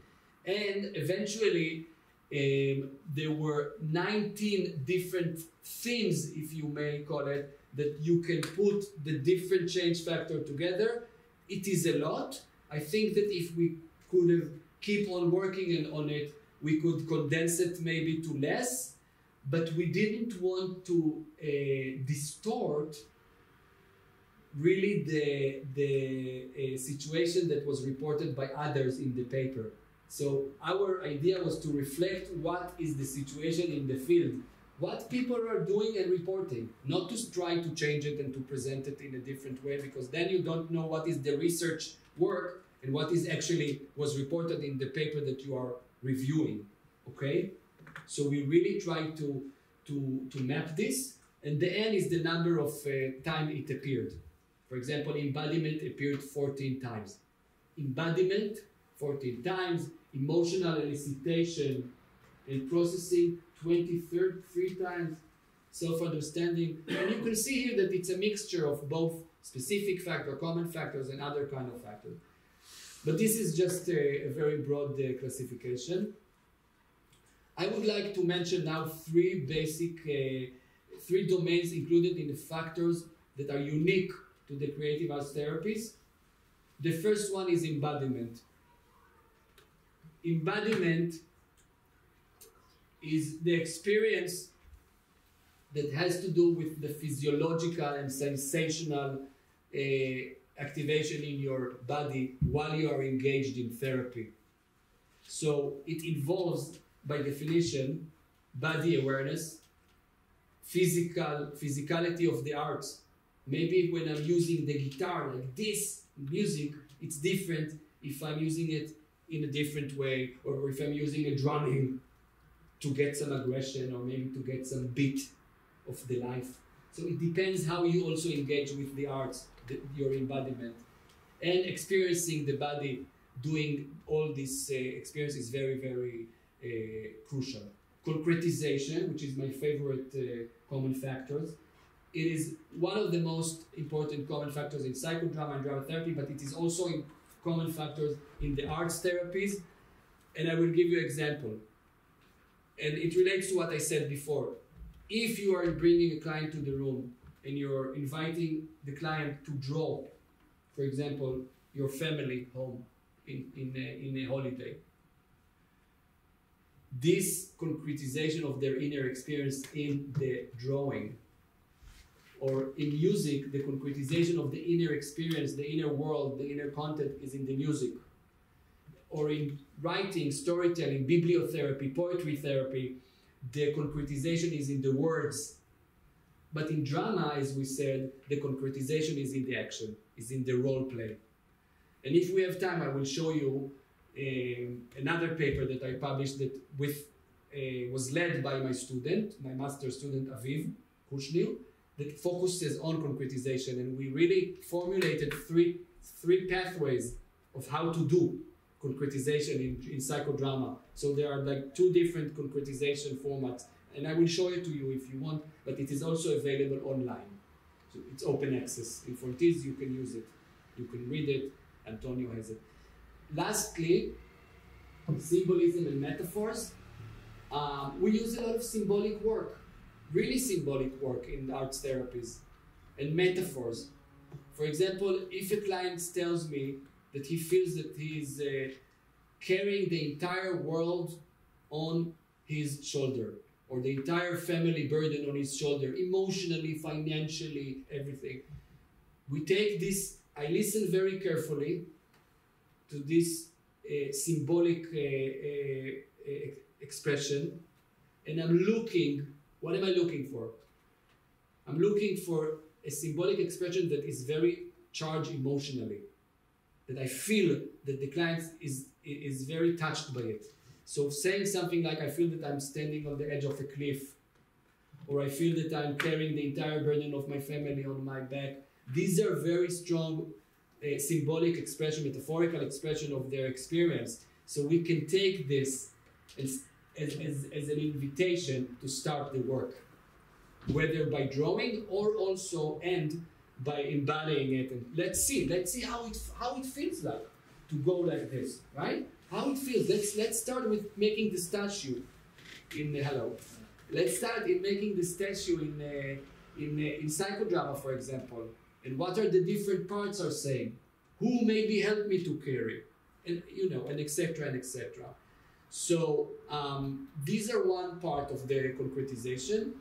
And eventually There were 19 different themes, if you may call it, that you can put the different change factor together. It is a lot. I think that if we could have keep on working on it, we could condense it maybe to less, but we didn't want to distort really the situation that was reported by others in the paper. So our idea was to reflect what is the situation in the field, what people are doing and reporting, not to try to change it and to present it in a different way, because then you don't know what is the research work and what is actually was reported in the paper that you are reviewing, okay? So we really try to map this, and the N is the number of time it appeared. For example, embodiment appeared 14 times. Embodiment, 14 times. Emotional elicitation and processing, 23 times. Self-understanding. And you can see here that it's a mixture of both specific factor, common factors, and other kind of factors. But this is just a very broad classification. I would like to mention now three basic, three domains included in the factors that are unique to the creative arts therapies. The first one is embodiment. Embodiment is the experience that has to do with the physiological and sensational activation in your body while you are engaged in therapy. So it involves, by definition, body awareness, physicality of the arts. Maybe when I'm using the guitar like this music, it's different if I'm using it in a different way, or if I'm using a drumming to get some aggression, or maybe to get some beat of the life. So it depends how you also engage with the arts, your embodiment. And experiencing the body doing all this experience is very, very crucial. Concretization, which is my favorite common factors. It is one of the most important common factors in psychodrama and drama therapy, but it is also in common factors in the arts therapies. And I will give you an example. And it relates to what I said before. If you are bringing a client to the room and you're inviting the client to draw, for example, your family home in a holiday, this concretization of their inner experience in the drawing, or in music, the concretization of the inner experience, the inner world, the inner content is in the music. Or in writing, storytelling, bibliotherapy, poetry therapy, the concretization is in the words. But in drama, as we said, the concretization is in the action, is in the role play. And if we have time, I will show you another paper that I published that was led by my student, my master's student, Aviv Kushnil, that focuses on concretization. And we really formulated three pathways of how to do concretization in psychodrama. So there are like two different concretization formats. And I will show it to you if you want, but it is also available online. So it's open access. If it is, you can use it. You can read it. Antonio has it. Lastly, symbolism and metaphors. We use a lot of symbolic work, really symbolic work in arts therapies, and metaphors. For example, if a client tells me that he feels that he is carrying the entire world on his shoulder, or the entire family burden on his shoulder, emotionally, financially, everything. We take this, I listen very carefully to this symbolic expression, and I'm looking, what am I looking for? I'm looking for a symbolic expression that is very charged emotionally, that I feel that the client is very touched by it. So saying something like, I feel that I'm standing on the edge of a cliff, or I feel that I'm carrying the entire burden of my family on my back. These are very strong symbolic expression, metaphorical expression of their experience. So we can take this as an invitation to start the work, whether by drawing or also end by embodying it. And let's see how it feels like to go like this, right? How it feels. Let's start with making the statue. hello. Let's start in making the statue in psychodrama, for example. And what are the different parts are saying? Who maybe helped me to carry? And and etc. and etc. So these are one part of the concretization.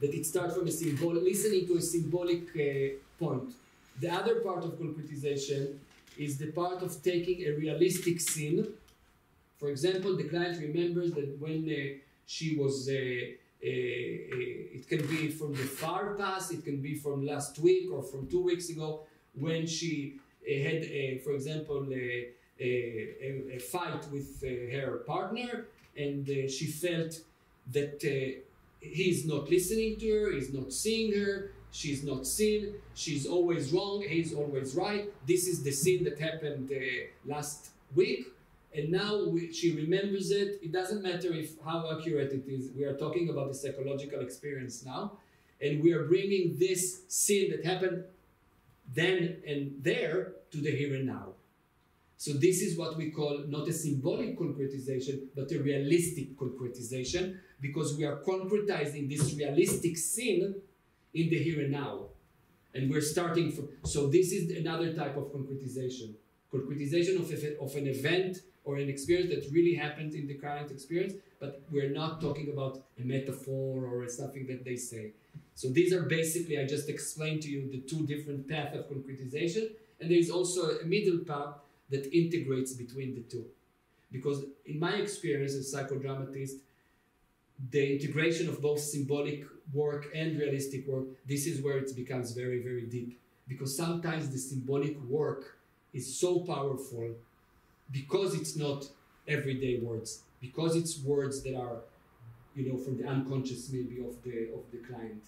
That it starts from a symbolic, listening to a symbolic point. The other part of concretization is the part of taking a realistic scene. For example, the client remembers that when she was, it can be from the far past, it can be from last week or from 2 weeks ago, when she had, for example, a fight with her partner, and she felt that he's not listening to her, he's not seeing her, she's not seen, she's always wrong, he's always right. This is the scene that happened last week, and now she remembers it. It doesn't matter how accurate it is. We are talking about the psychological experience now, and we are bringing this scene that happened then and there to the here and now. So this is what we call not a symbolic concretization, but a realistic concretization, because we are concretizing this realistic scene in the here and now. And we're starting from, so this is another type of concretization. Concretization of an event or an experience that really happened in the current experience, but we're not talking about a metaphor or something that they say. So these are basically, I just explained to you the two different paths of concretization, and there is also a middle path that integrates between the two. Because in my experience as a psychodramatist, the integration of both symbolic work and realistic work, this is where it becomes very, very deep. Because sometimes the symbolic work is so powerful because it's not everyday words, because it's words that are, from the unconscious maybe of the client.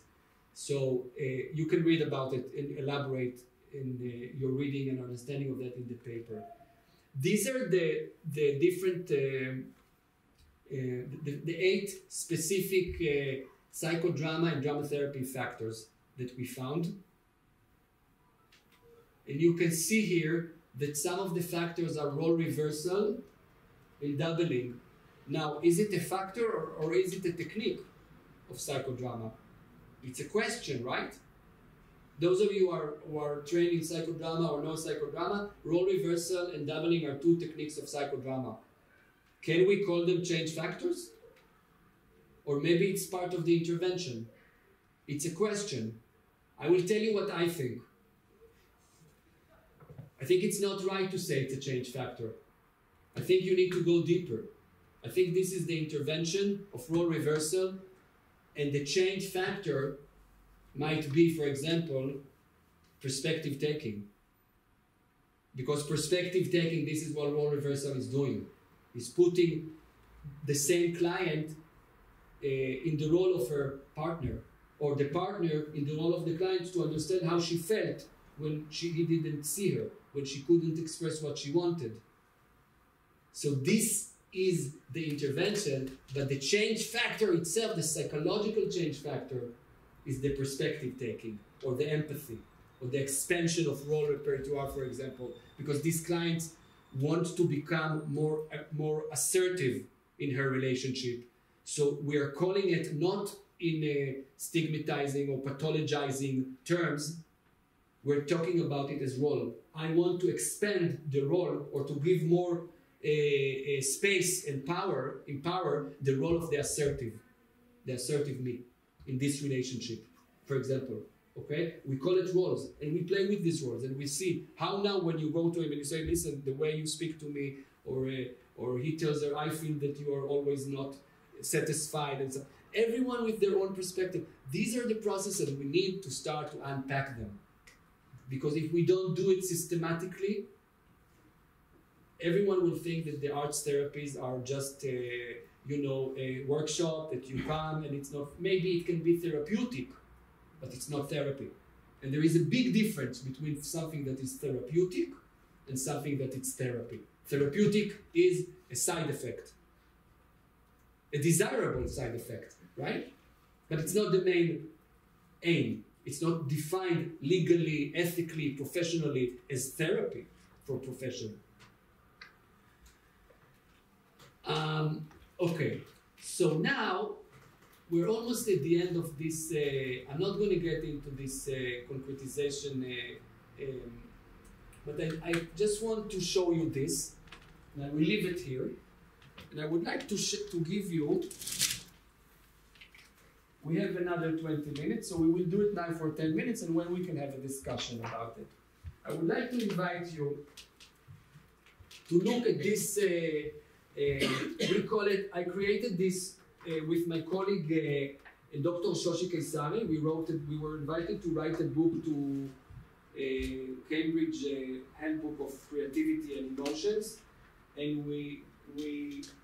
So you can read about it and elaborate in your reading and understanding of that in the paper. These are the different, the 8 specific psychodrama and drama therapy factors that we found. And you can see here that some of the factors are role reversal and doubling. Now, is it a factor or is it a technique of psychodrama? It's a question, right? Those of you who are trained in psychodrama or know psychodrama, role reversal and doubling are 2 techniques of psychodrama. Can we call them change factors? Or maybe it's part of the intervention. It's a question. I will tell you what I think. I think it's not right to say it's a change factor. I think you need to go deeper. I think this is the intervention of role reversal, and the change factor might be, for example, perspective taking. Because perspective taking, this is what role reversal is doing. It's putting the same client in the role of her partner, or the partner in the role of the client, to understand how she felt when he didn't see her, when she couldn't express what she wanted. So this is the intervention, but the change factor itself, the psychological change factor, is the perspective taking, or the empathy, or the expansion of role repertoire, for example, because these clients want to become more assertive in her relationship. So we are calling it not in a stigmatizing or pathologizing terms. We're talking about it as role. I want to expand the role, or to give more space and empower the role of the assertive me in this relationship, for example. Okay, we call it roles, and we play with these roles, and we see how now when you go to him and you say, listen, the way you speak to me, or he tells her, I feel that you are always not satisfied, and so everyone with their own perspective. These are the processes we need to start to unpack them, because if we don't do it systematically, everyone will think that the arts therapies are just a workshop that you come and it's not. Maybe it can be therapeutic, but it's not therapy. And there is a big difference between something that is therapeutic and something that is therapy. Therapeutic is a side effect, a desirable side effect, right? But it's not the main aim. It's not defined legally, ethically, professionally as therapy for profession. Okay, So now we're almost at the end of this. I'm not going to get into this concretization, but I just want to show you this, and I will leave it here. And I would like to give you. We have another 20 minutes, so we will do it now for 10 minutes, and when we can have a discussion about it. I would like to invite you to look at this. We call it. I created this with my colleague Dr. Shoshi Keisari. We were invited to write a book to Cambridge Handbook of Creativity and Emotions, and we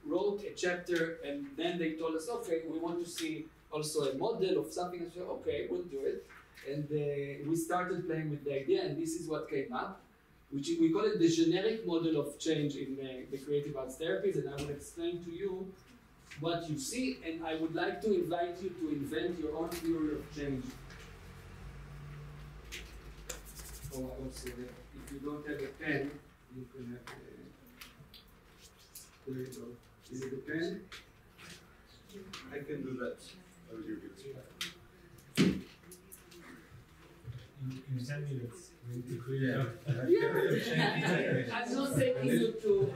wrote a chapter, and then they told us, okay, we want to see also a model of something. I said, okay, we'll do it. And we started playing with the idea, and this is what came up, which we call it the generic model of change in the creative arts therapies, and I will explain to you what you see, and I would like to invite you to invent your own theory of change. Oh, also, if you don't have a pen, you can have there you go. Is it a pen? I can do that. I'll give it. You send me this. To create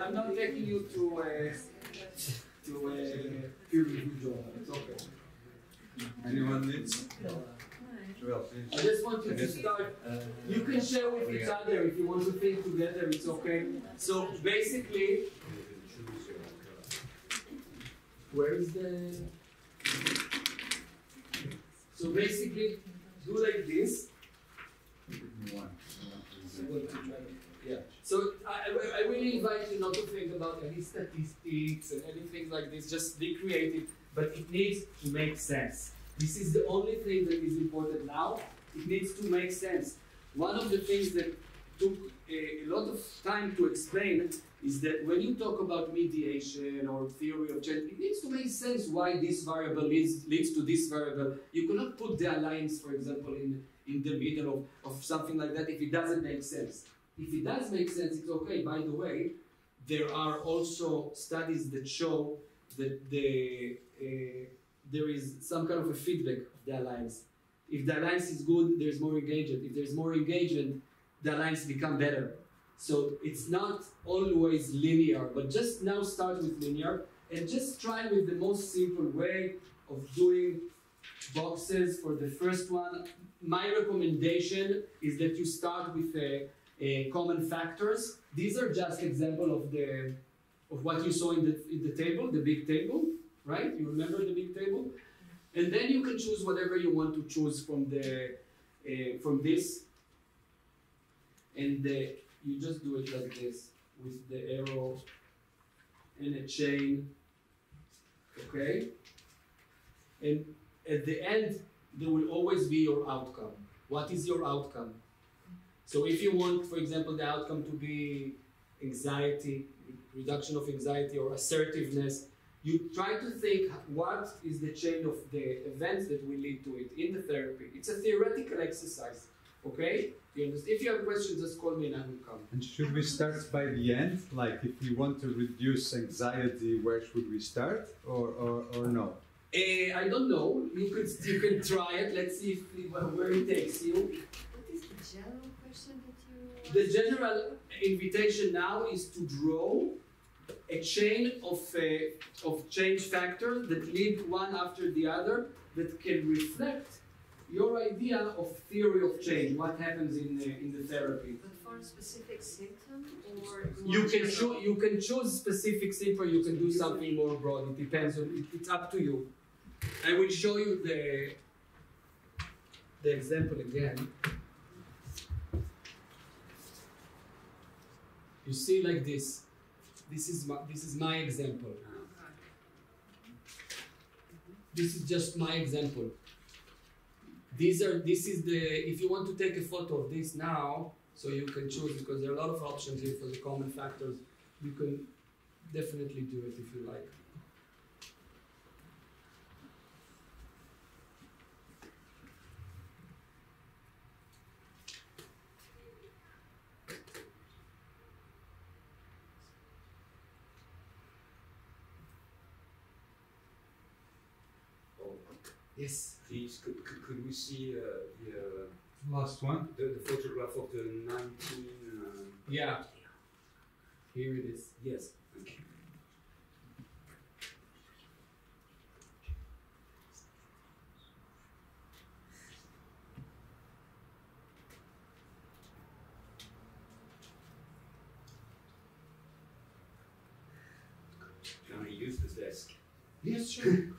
I'm not taking you to peer review journal. It's okay. Anyone needs? Well, I just want you to start. You can share with each other if you want to think together. It's okay. So basically, where is the? So basically, do like this. Yeah. So I really invite you not to think about any statistics and anything like this. Just be creative, but it needs to make sense. This is the only thing that is important now. It needs to make sense. One of the things that took a lot of time to explain is that when you talk about mediation or theory of change, it needs to make sense why this variable leads to this variable. You cannot put the alliance, for example, in the middle of something like that if it doesn't make sense. If it does make sense, it's okay. By the way, there are also studies that show that there is some kind of a feedback of the alliance. If the alliance is good, there's more engagement. If there's more engagement, the alliance become better. So it's not always linear, but just now start with linear and just try with the most simple way of doing boxes for the first one. My recommendation is that you start with common factors. These are just example of what you saw in the table, the big table, right? You remember the big table? And then you can choose whatever you want to choose from this. And you just do it like this with the arrow and a chain, okay? And at the end, there will always be your outcome. What is your outcome? So if you want, for example, the outcome to be anxiety, reduction of anxiety or assertiveness, you try to think what is the chain of the events that will lead to it in the therapy. It's a theoretical exercise, okay? You understand? If you have questions, just call me and I will come. And should we start by the end? Like if we want to reduce anxiety, where should we start or no? I don't know. You can try it. Let's see where it takes you. What is the general question that you... The general invitation now is to draw a chain of change factors that lead one after the other that can reflect your idea of theory of change, what happens in the therapy. But for a specific symptom or... You can choose specific symptom, you can do something more broad. It depends on, it's up to you. I will show you the example again. You see like this. This is my example. This is just my example. If you want to take a photo of this now, so you can choose, because there are a lot of options here for the common factors. You can definitely do it if you like. Yes. Please, could we see Last one. the photograph of the 19... Yeah. Here it is. Yes, thank you. Can I use this desk? Yes, sure.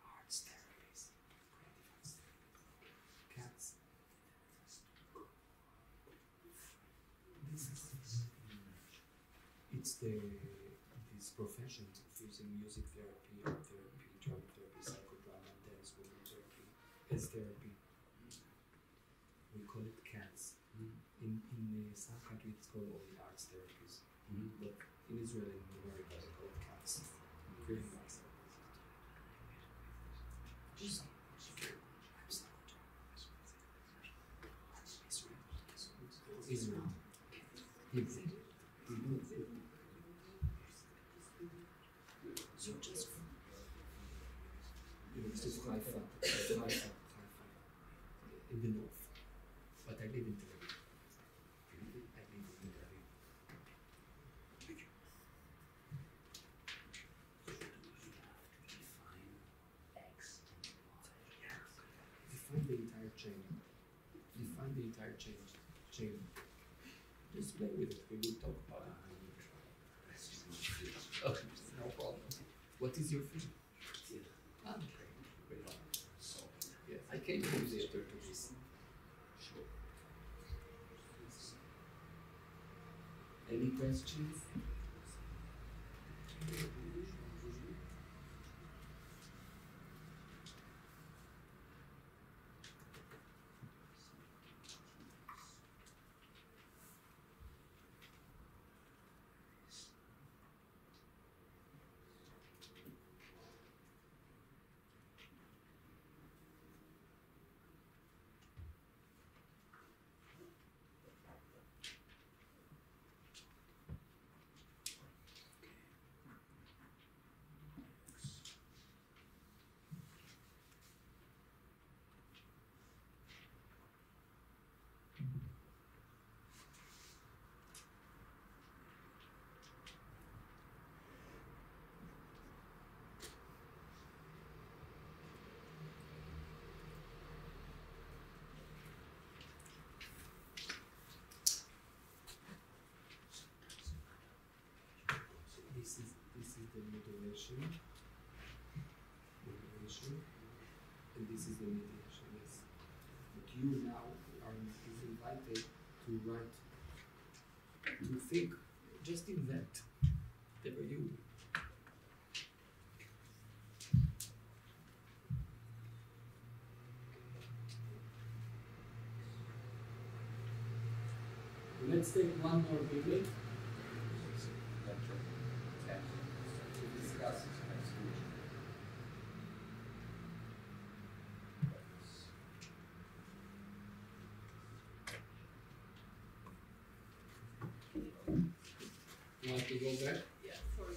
Arts therapies. Cats. It's this profession of using music therapy, art therapy, drama therapy, psychodrama, dance, movement therapy as therapy. We call it cats. In some countries it's called only arts therapies. But in Israel and in America they call it cats. Creative arts therapies. Israel. Hebrew. It's Haifa, in the north. But I live in Tel Aviv. Define the entire chain. Define the entire chain. Just play with it. We will talk about it. Oh, no problem. What is your fee? Ah, yes, I came to the theater to this. Sure. Any questions? This is the moderation, and this is the mediation. Yes, but you now are invited to write, to think, just invent, whatever you. Let's take one more video. Discuss next week. You want to go back? Yeah, sorry.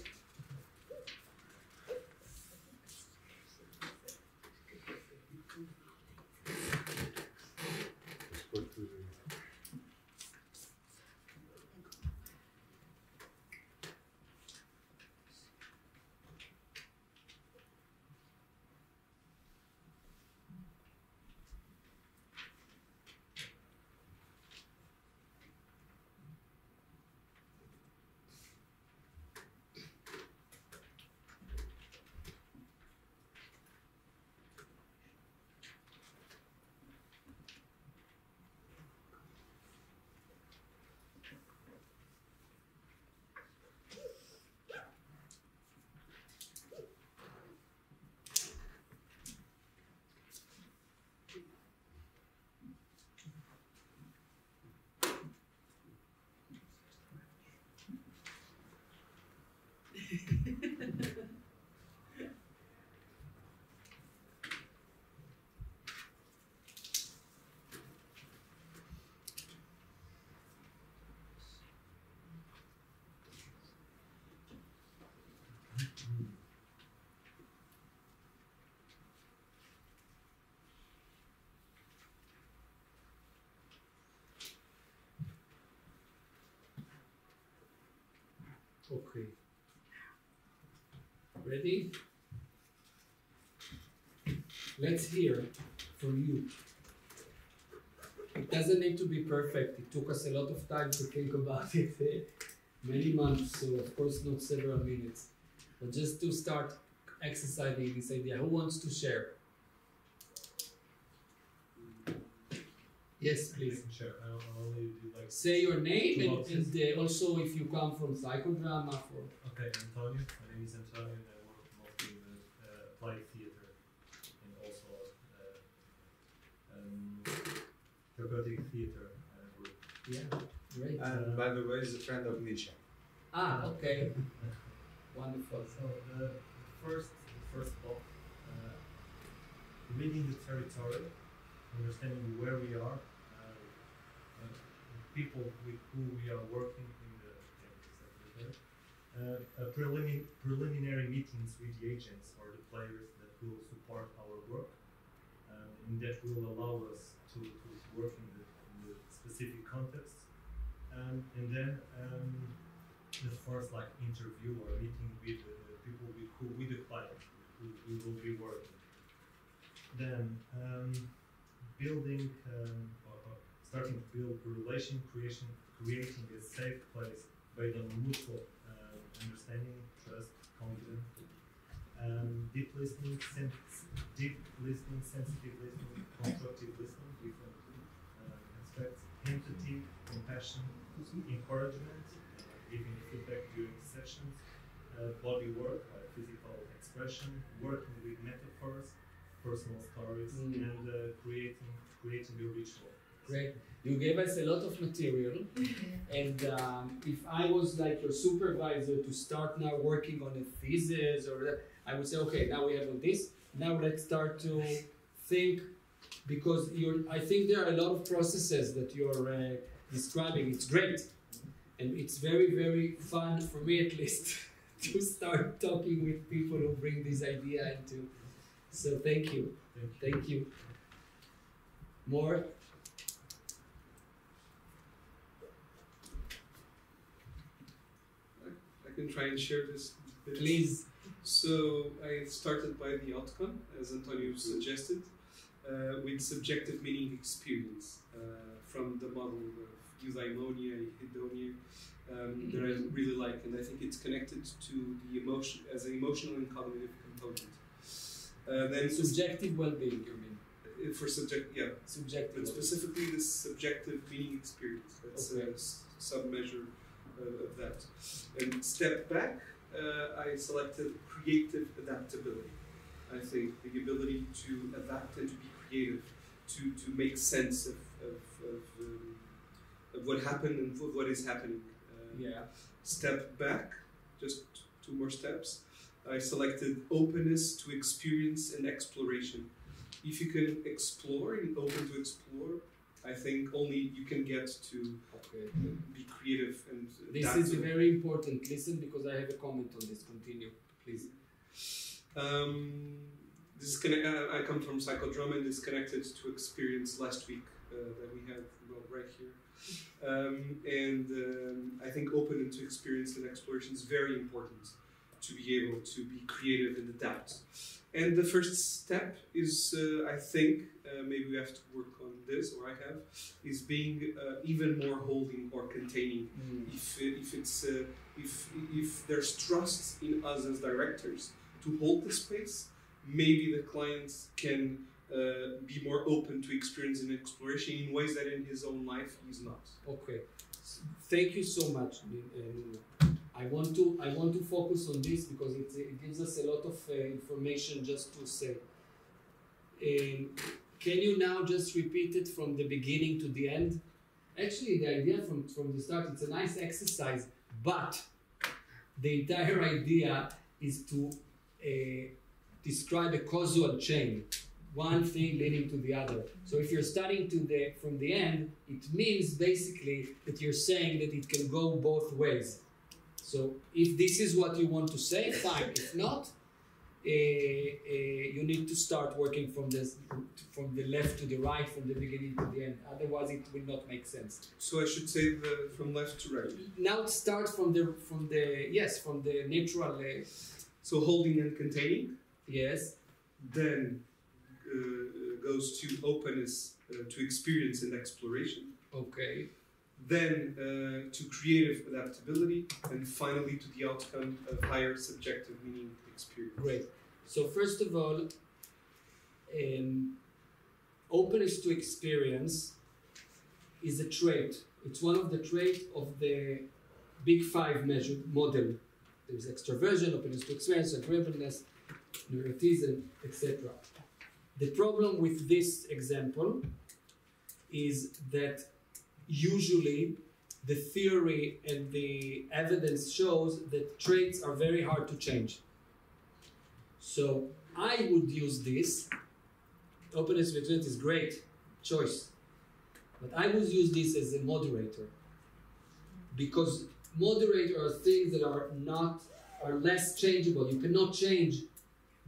Okay. Ready? Let's hear from you. It doesn't need to be perfect. It took us a lot of time to think about it. Many months, so of course not several minutes. But just to start exercising this idea, who wants to share? Yes, please. I can share. I'll only do like. Say your name and also if you come from psychodrama. Okay, Antonio. My name is Antonio, and I work mostly with applied theater and also therapeutic theater group. Yeah, great. And by the way, he's a friend of Nietzsche. Ah, okay. Wonderful. So the first block, reading the territory, understanding where we are, people with who we are working in the preliminary meetings with the agents or the players that will support our work, and that will allow us to work in the specific context, and then the first like interview or meeting with the people with the client who we will be working. Then building starting to build a relation, creating a safe place based on mutual understanding, trust, confidence, deep listening, sensitive listening, constructive listening, different aspects, empathy, compassion, encouragement, giving feedback during sessions, body work, like physical expression, working with metaphors, personal stories, and creating a ritual. Great. You gave us a lot of material, and if I was like your supervisor to start now working on a thesis, or I would say, okay, now we have on this. Now let's start to think, because I think there are a lot of processes that you're describing. It's great, and it's very, very fun for me at least to start talking with people who bring this idea into. So thank you. Thank you. More. I can try and share this bit. Please. So I started by the outcome, as Antonio suggested, with subjective meaning experience from the model of eudaimonia, hedonia, that I really like, and I think it's connected to the emotion as an emotional and cognitive component. Then Subjective well-being, you mean? For subjective, Subjective. but specifically this subjective meaning experience. That's Okay. a sub-measure of that. And step back, I selected creative adaptability. I think the ability to adapt and to be creative, to make sense of what happened and of what is happening. Step back, just 2 more steps. I selected openness to experience and exploration. If you can explore and open to explore, I think only you can get to be creative and This adaptable. is very important. Listen, because I have a comment on this. Continue, please. This is I come from psychodrama, and this is connected to experience last week that we had right here. I think open to experience and exploration is very important to be able to be creative and adapt. And the first step is, I think, maybe we have to work on this, or I have, is being even more holding or containing. If there's trust in us as directors to hold the space, maybe the clients can be more open to experience and exploration in ways that in his own life he's not. Okay, thank you so much. I want to focus on this because it gives us a lot of information just to say. Can you now just repeat it from the beginning to the end? Actually, the idea from the start, it's a nice exercise, but the entire idea is to describe a causal chain, one thing leading to the other. So if you're starting from the end, it means basically that you're saying that it can go both ways. So if this is what you want to say, fine. If not, you need to start working from the left to the right, from the beginning to the end. Otherwise, it will not make sense. So I should say from left to right. Now start from the natural. So holding and containing. Yes. Then goes to openness to experience and exploration. Okay. Then to creative adaptability, and finally to the outcome of higher subjective meaning experience. Great. So first of all, openness to experience is a trait. It's one of the traits of the Big Five model. There's extroversion, openness to experience, agreeableness, neuroticism, etc. The problem with this example is that usually the theory and the evidence shows that traits are very hard to change. So I would use this. Openness to experience is great choice, but I would use this as a moderator, because moderators are things that are less changeable. You cannot change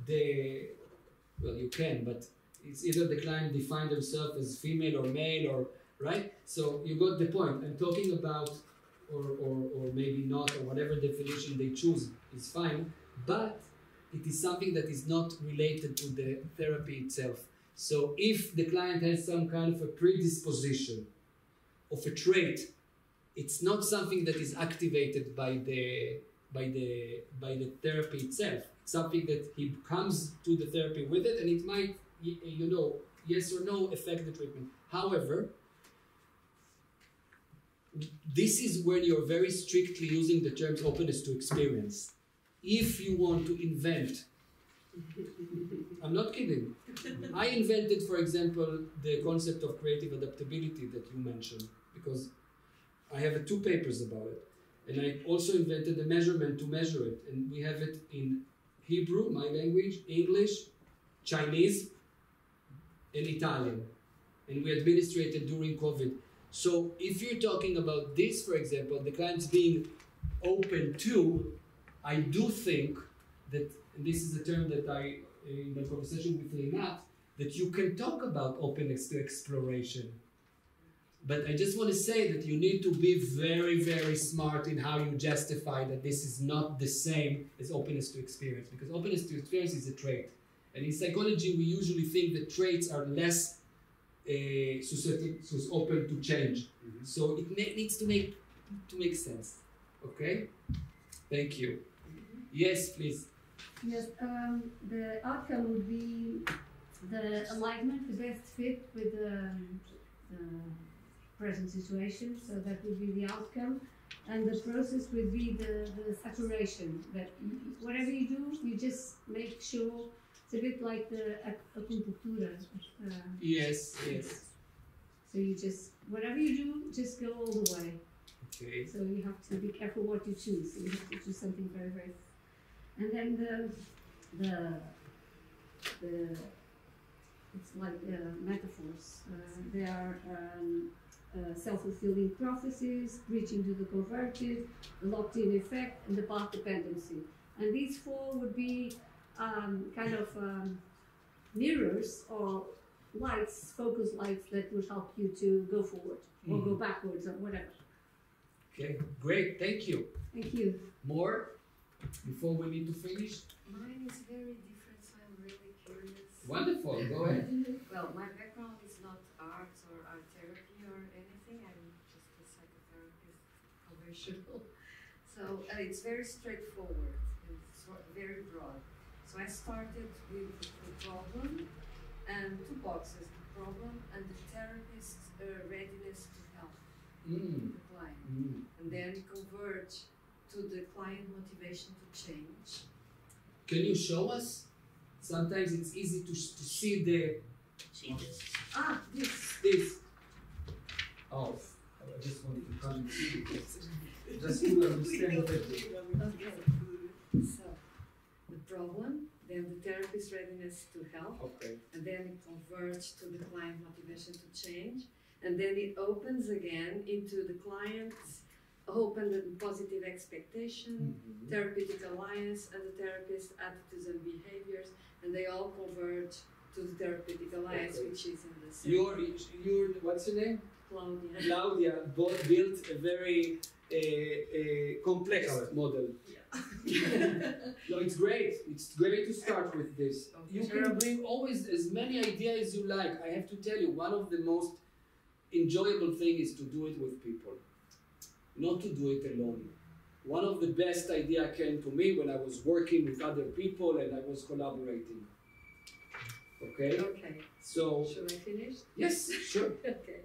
you can, but it's either the client define themselves as female or male, or right? So you got the point. I'm talking about, or maybe not, or whatever definition they choose is fine, but it is something that is not related to the therapy itself. So if the client has some kind of a predisposition of a trait, it's not something that is activated by the therapy itself. It's something that he comes to the therapy with it, and it might, yes or no, affect the treatment. However, this is when you're very strictly using the terms openness to experience. If you want to invent, I'm not kidding. I invented, for example, the concept of creative adaptability that you mentioned, because I have 2 papers about it. And I also invented the measurement to measure it. And we have it in Hebrew, my language, English, Chinese, and Italian. And we administrate it during COVID. So if you're talking about this, for example, the clients being open to, I do think that, and this is a term that I, in my conversation with Rinat, that you can talk about openness to exploration. But I just want to say that you need to be very, very smart in how you justify that this is not the same as openness to experience, because openness to experience is a trait. And in psychology, we usually think that traits are less open to change. Mm-hmm. So it needs to make sense. Okay? Thank you. Yes, please. Yes, the outcome would be the alignment, the best fit with the present situation, so that would be the outcome, and the process would be the saturation, that whatever you do, you just make sure it's a bit like the acupuntura. Yes. So you just, whatever you do, just go all the way. Okay. So you have to be careful what you choose. So you have to choose something very, very, and then the it's like metaphors. They are self-fulfilling prophecies, reaching to the converted, the locked-in effect, and the path dependency. And these 4 would be kind of mirrors or lights, focus lights that would help you to go forward or go backwards or whatever. Okay, great, thank you. Thank you. More before we need to finish? Mine is very different, so I'm really curious. Wonderful, go ahead. Well, my background is not art or art therapy or anything. I'm just a psychotherapist, conventional. So it's very straightforward. It's very broad. So I started with the problem and 2 boxes: the problem and the therapist's readiness to help the client, and then converge to the client motivation to change. Can you show us? Sometimes it's easy to see the This. this. Oh, I just wanted to come and see it. Just to understand it. Okay. So the problem, then the therapist's readiness to help, Okay. and then it converts to the client motivation to change, and then it opens again into the client's Hope and Positive Expectation, Therapeutic Alliance, and the Therapist Attitudes and Behaviors, and they all converge to the Therapeutic Alliance, which is in the same. Your what's your name? Claudia. Claudia built a very complex model. No, it's great. It's great to start with this. You can bring always as many ideas as you like. I have to tell you, one of the most enjoyable things is to do it with people, not to do it alone. One of the best ideas came to me when I was working with other people and I was collaborating. Okay? Okay. So, should I finish? yes, sure. Okay.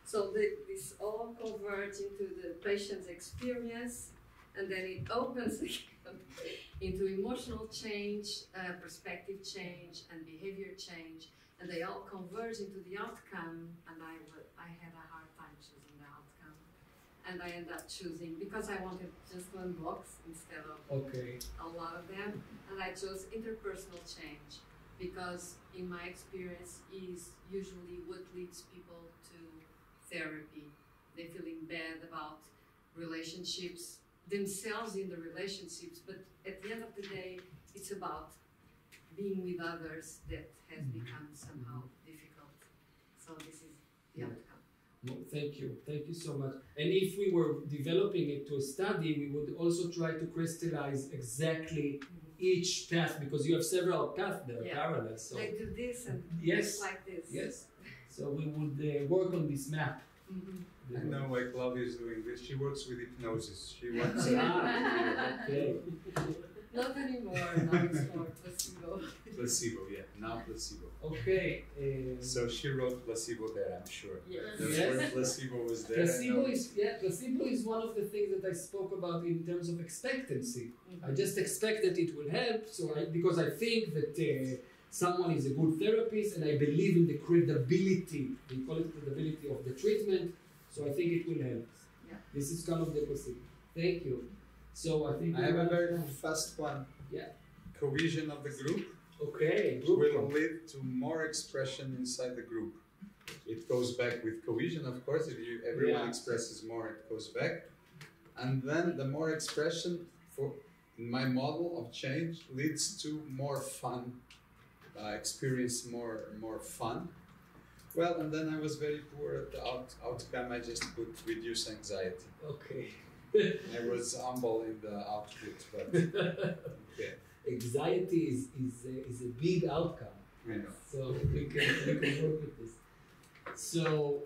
So this all converges into the patient's experience, and then it opens again into emotional change, perspective change, and behavior change, and they all converge into the outcome. And I had a hard time choosing the outcome, and I ended up choosing, because I wanted just one box instead of a lot of them, and I chose interpersonal change, because in my experience is usually what leads people to therapy. They're feeling bad about relationships, themselves in the relationships, but at the end of the day, it's about being with others that has become somehow difficult. So this is the outcome. Well, thank you so much. And if we were developing it to a study, we would also try to crystallize exactly each path, because you have several paths that are parallel. So they do this and yes, like this. Yes. So we would work on this map. I know why Claudia is doing this. She works with hypnosis. She wants okay. Not anymore. Now it's more placebo. Placebo, yeah. Now placebo. Okay. So she wrote placebo there, I'm sure. Yes. That's where placebo was there. Placebo is one of the things that I spoke about in terms of expectancy. I just expect that it will help, because I think that someone is a good therapist, and I believe in the credibility. We call it credibility of the treatment. So I think it will help. Yeah. This is kind of the placebo. Thank you. So I think I have a very fast one. Yeah. Cohesion of the group. Okay. Will lead to more expression inside the group. It goes back with cohesion, of course. If everyone expresses more, it goes back. And then the more expression, in my model of change, leads to more fun. Experience more fun. Well, and then I was very poor at the outcome. I just put reduce anxiety. Okay. I was humble in the output, but okay. Anxiety is a big outcome. I know. So we can work with this. So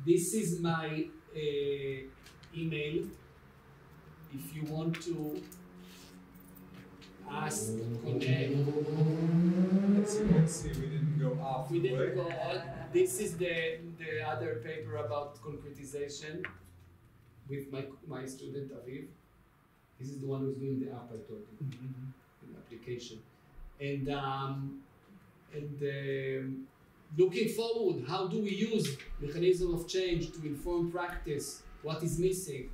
this is my email. If you want to ask, connect. Let's see, we didn't go off. We didn't go on. This is the other paper about concretization with my student Aviv. This is the one who's doing the app I told you, the application. And looking forward, how do we use mechanism of change to inform practice? What is missing?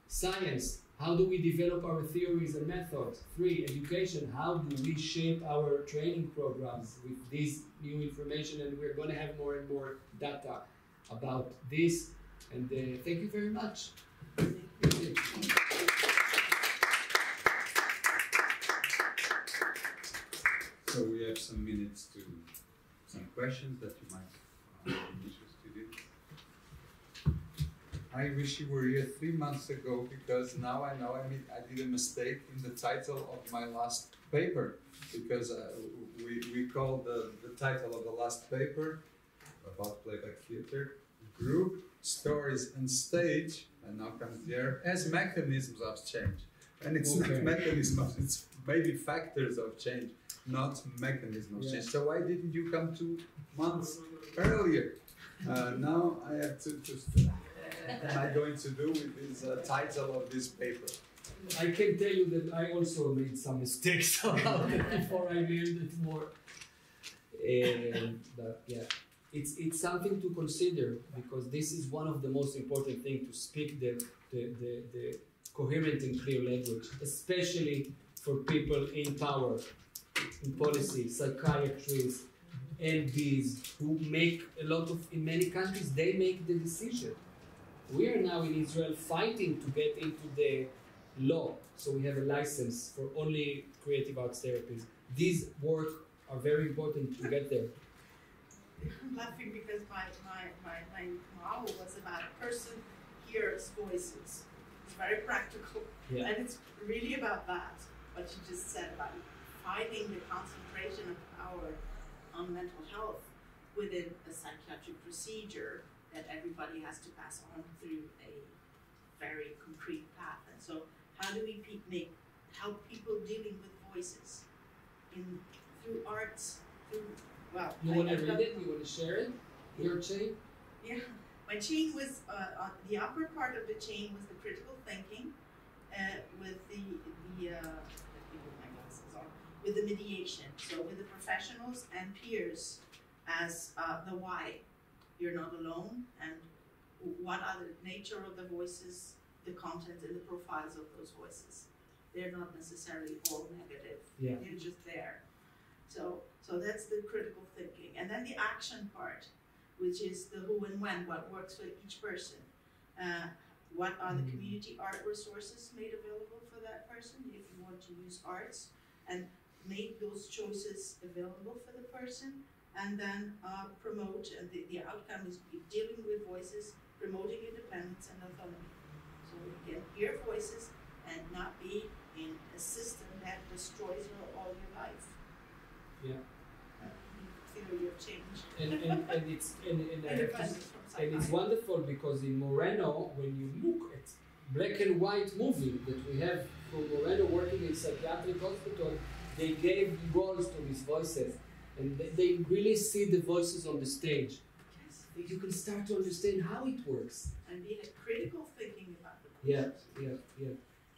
Science. How do we develop our theories and methods? 3, education. How do we shape our training programs with this new information? And we're going to have more and more data about this. And thank you very much. So we have some minutes to some questions that you might be interested in. I wish you were here 3 months ago, because now I know I did a mistake in the title of my last paper, because we called the title of the last paper about playback theater, Group, Stories and Stage, and now comes there, as mechanisms of change. And it's not mechanisms, it's maybe factors of change, not mechanisms of change. So why didn't you come 2 months earlier? Now I have to what am I going to do with this title of this paper? I can tell you that I also made some mistakes about it before I learned it more. But yeah, it's something to consider, because this is one of the most important things, to speak the coherent and clear language, especially for people in power, in policy, psychiatrists, MDs, who make a lot of, in many countries, they make the decision. We are now in Israel fighting to get into the law, so we have a license for only creative arts therapies. These work are very important to get there. I'm laughing because my model was about a person hears voices. It's very practical, Yeah. and it's really about that, what you just said about finding the concentration of power on mental health within a psychiatric procedure that everybody has to pass on through a very concrete path. And so how do we help people dealing with voices through arts, through, well, You want to read it? You want to share it? Your chain? Yeah, my chain was, on the upper part of the chain was the critical thinking, with let me put my glasses on, with the mediation, so with the professionals and peers as the why. You're not alone, and what are the nature of the voices, the content and the profiles of those voices. They're not necessarily all negative. Yeah. They're just there. So that's the critical thinking. And then the action part, which is the who and when, what works for each person. What are the community art resources made available for that person if you want to use arts, and make those choices available for the person, and then promote, and the outcome is dealing with voices, promoting independence and autonomy. So you can hear voices and not be in a system that destroys all your life. Yeah. You feel you've changed. And it's wonderful because in Moreno, when you look at black and white movie that we have from Moreno working in psychiatric hospital, they gave roles to these voices, and they really see the voices on the stage. Yes. You can start to understand how it works. And be critical thinking about the Yeah, voices. yeah.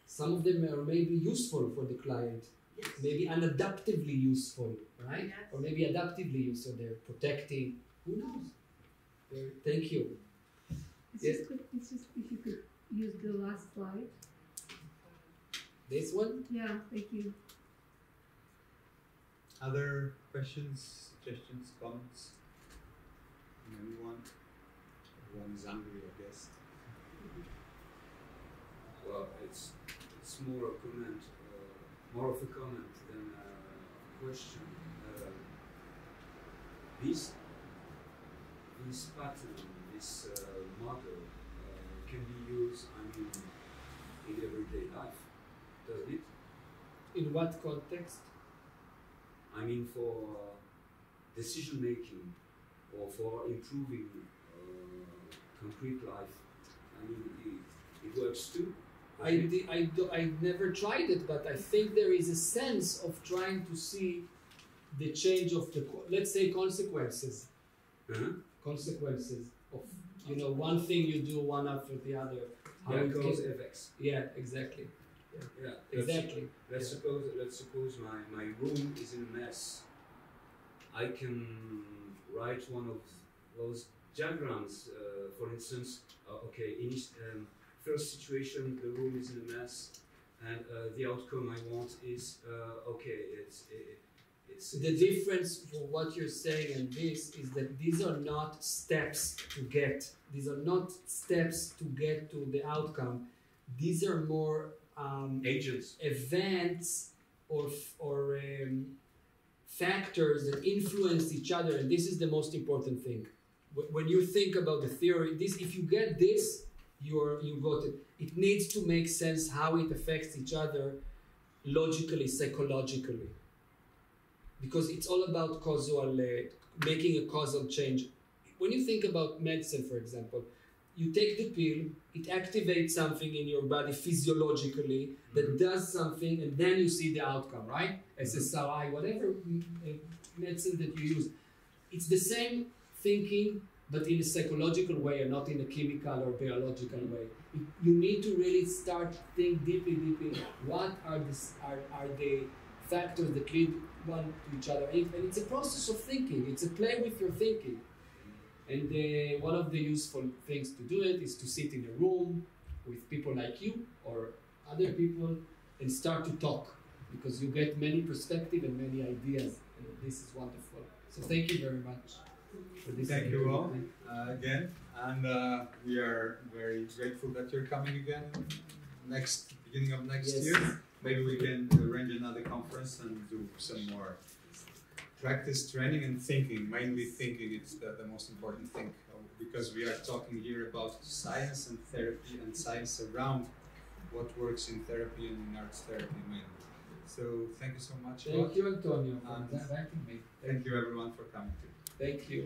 Some of them are maybe useful for the client, Yes. maybe unadaptively useful, right? Yes. Or maybe adaptively useful, so they're protecting. Who knows? Thank you. It's Yes. just if you could use the last slide. This one? Yeah, thank you. Other questions, suggestions, comments from anyone? Everyone is hungry, I guess. Well, it's more a comment, more of a comment than a question. This pattern, this model can be used, in everyday life, doesn't it? In what context? For decision making or for improving concrete life. It works too. I never tried it, but I think there is a sense of trying to see the change of the, let's say, consequences. Consequences of, one thing you do, one after the other. Cause effects. Yeah, exactly. Yeah, Exactly. Let's suppose my room is in a mess. I can write one of those diagrams. For instance, first situation, the room is in a mess, and the outcome I want is it's The difference for what you're saying and this is that these are not steps to get. These are not steps to get to the outcome. These are more agents, events, or factors that influence each other, and this is the most important thing. When you think about the theory, if you get this, you got it. It needs to make sense how it affects each other logically, psychologically, because it's all about making a causal change. When you think about medicine, for example, you take the pill, it activates something in your body physiologically that does something, and then you see the outcome, right? SSRI, whatever medicine that you use. It's the same thinking, but in a psychological way and not in a chemical or biological way. You need to really start think deeply. What are the factors that lead one to each other? And it's a process of thinking. It's a play with your thinking. And one of the useful things to do it is to sit in a room with people like you or other people and start to talk, because you get many perspectives and many ideas, and this is wonderful. So thank you very much for this. Thank you all. Again, And we are very grateful that you're coming again beginning of next Yes. year. Maybe we can arrange another conference and do some more practice, training, and thinking. Mainly thinking, it's the most important thing, because we are talking here about science and therapy and science around what works in therapy and in arts therapy mainly. So thank you so much. Thank you, Antonio, for And inviting me. Thank you everyone for coming too. Thank you.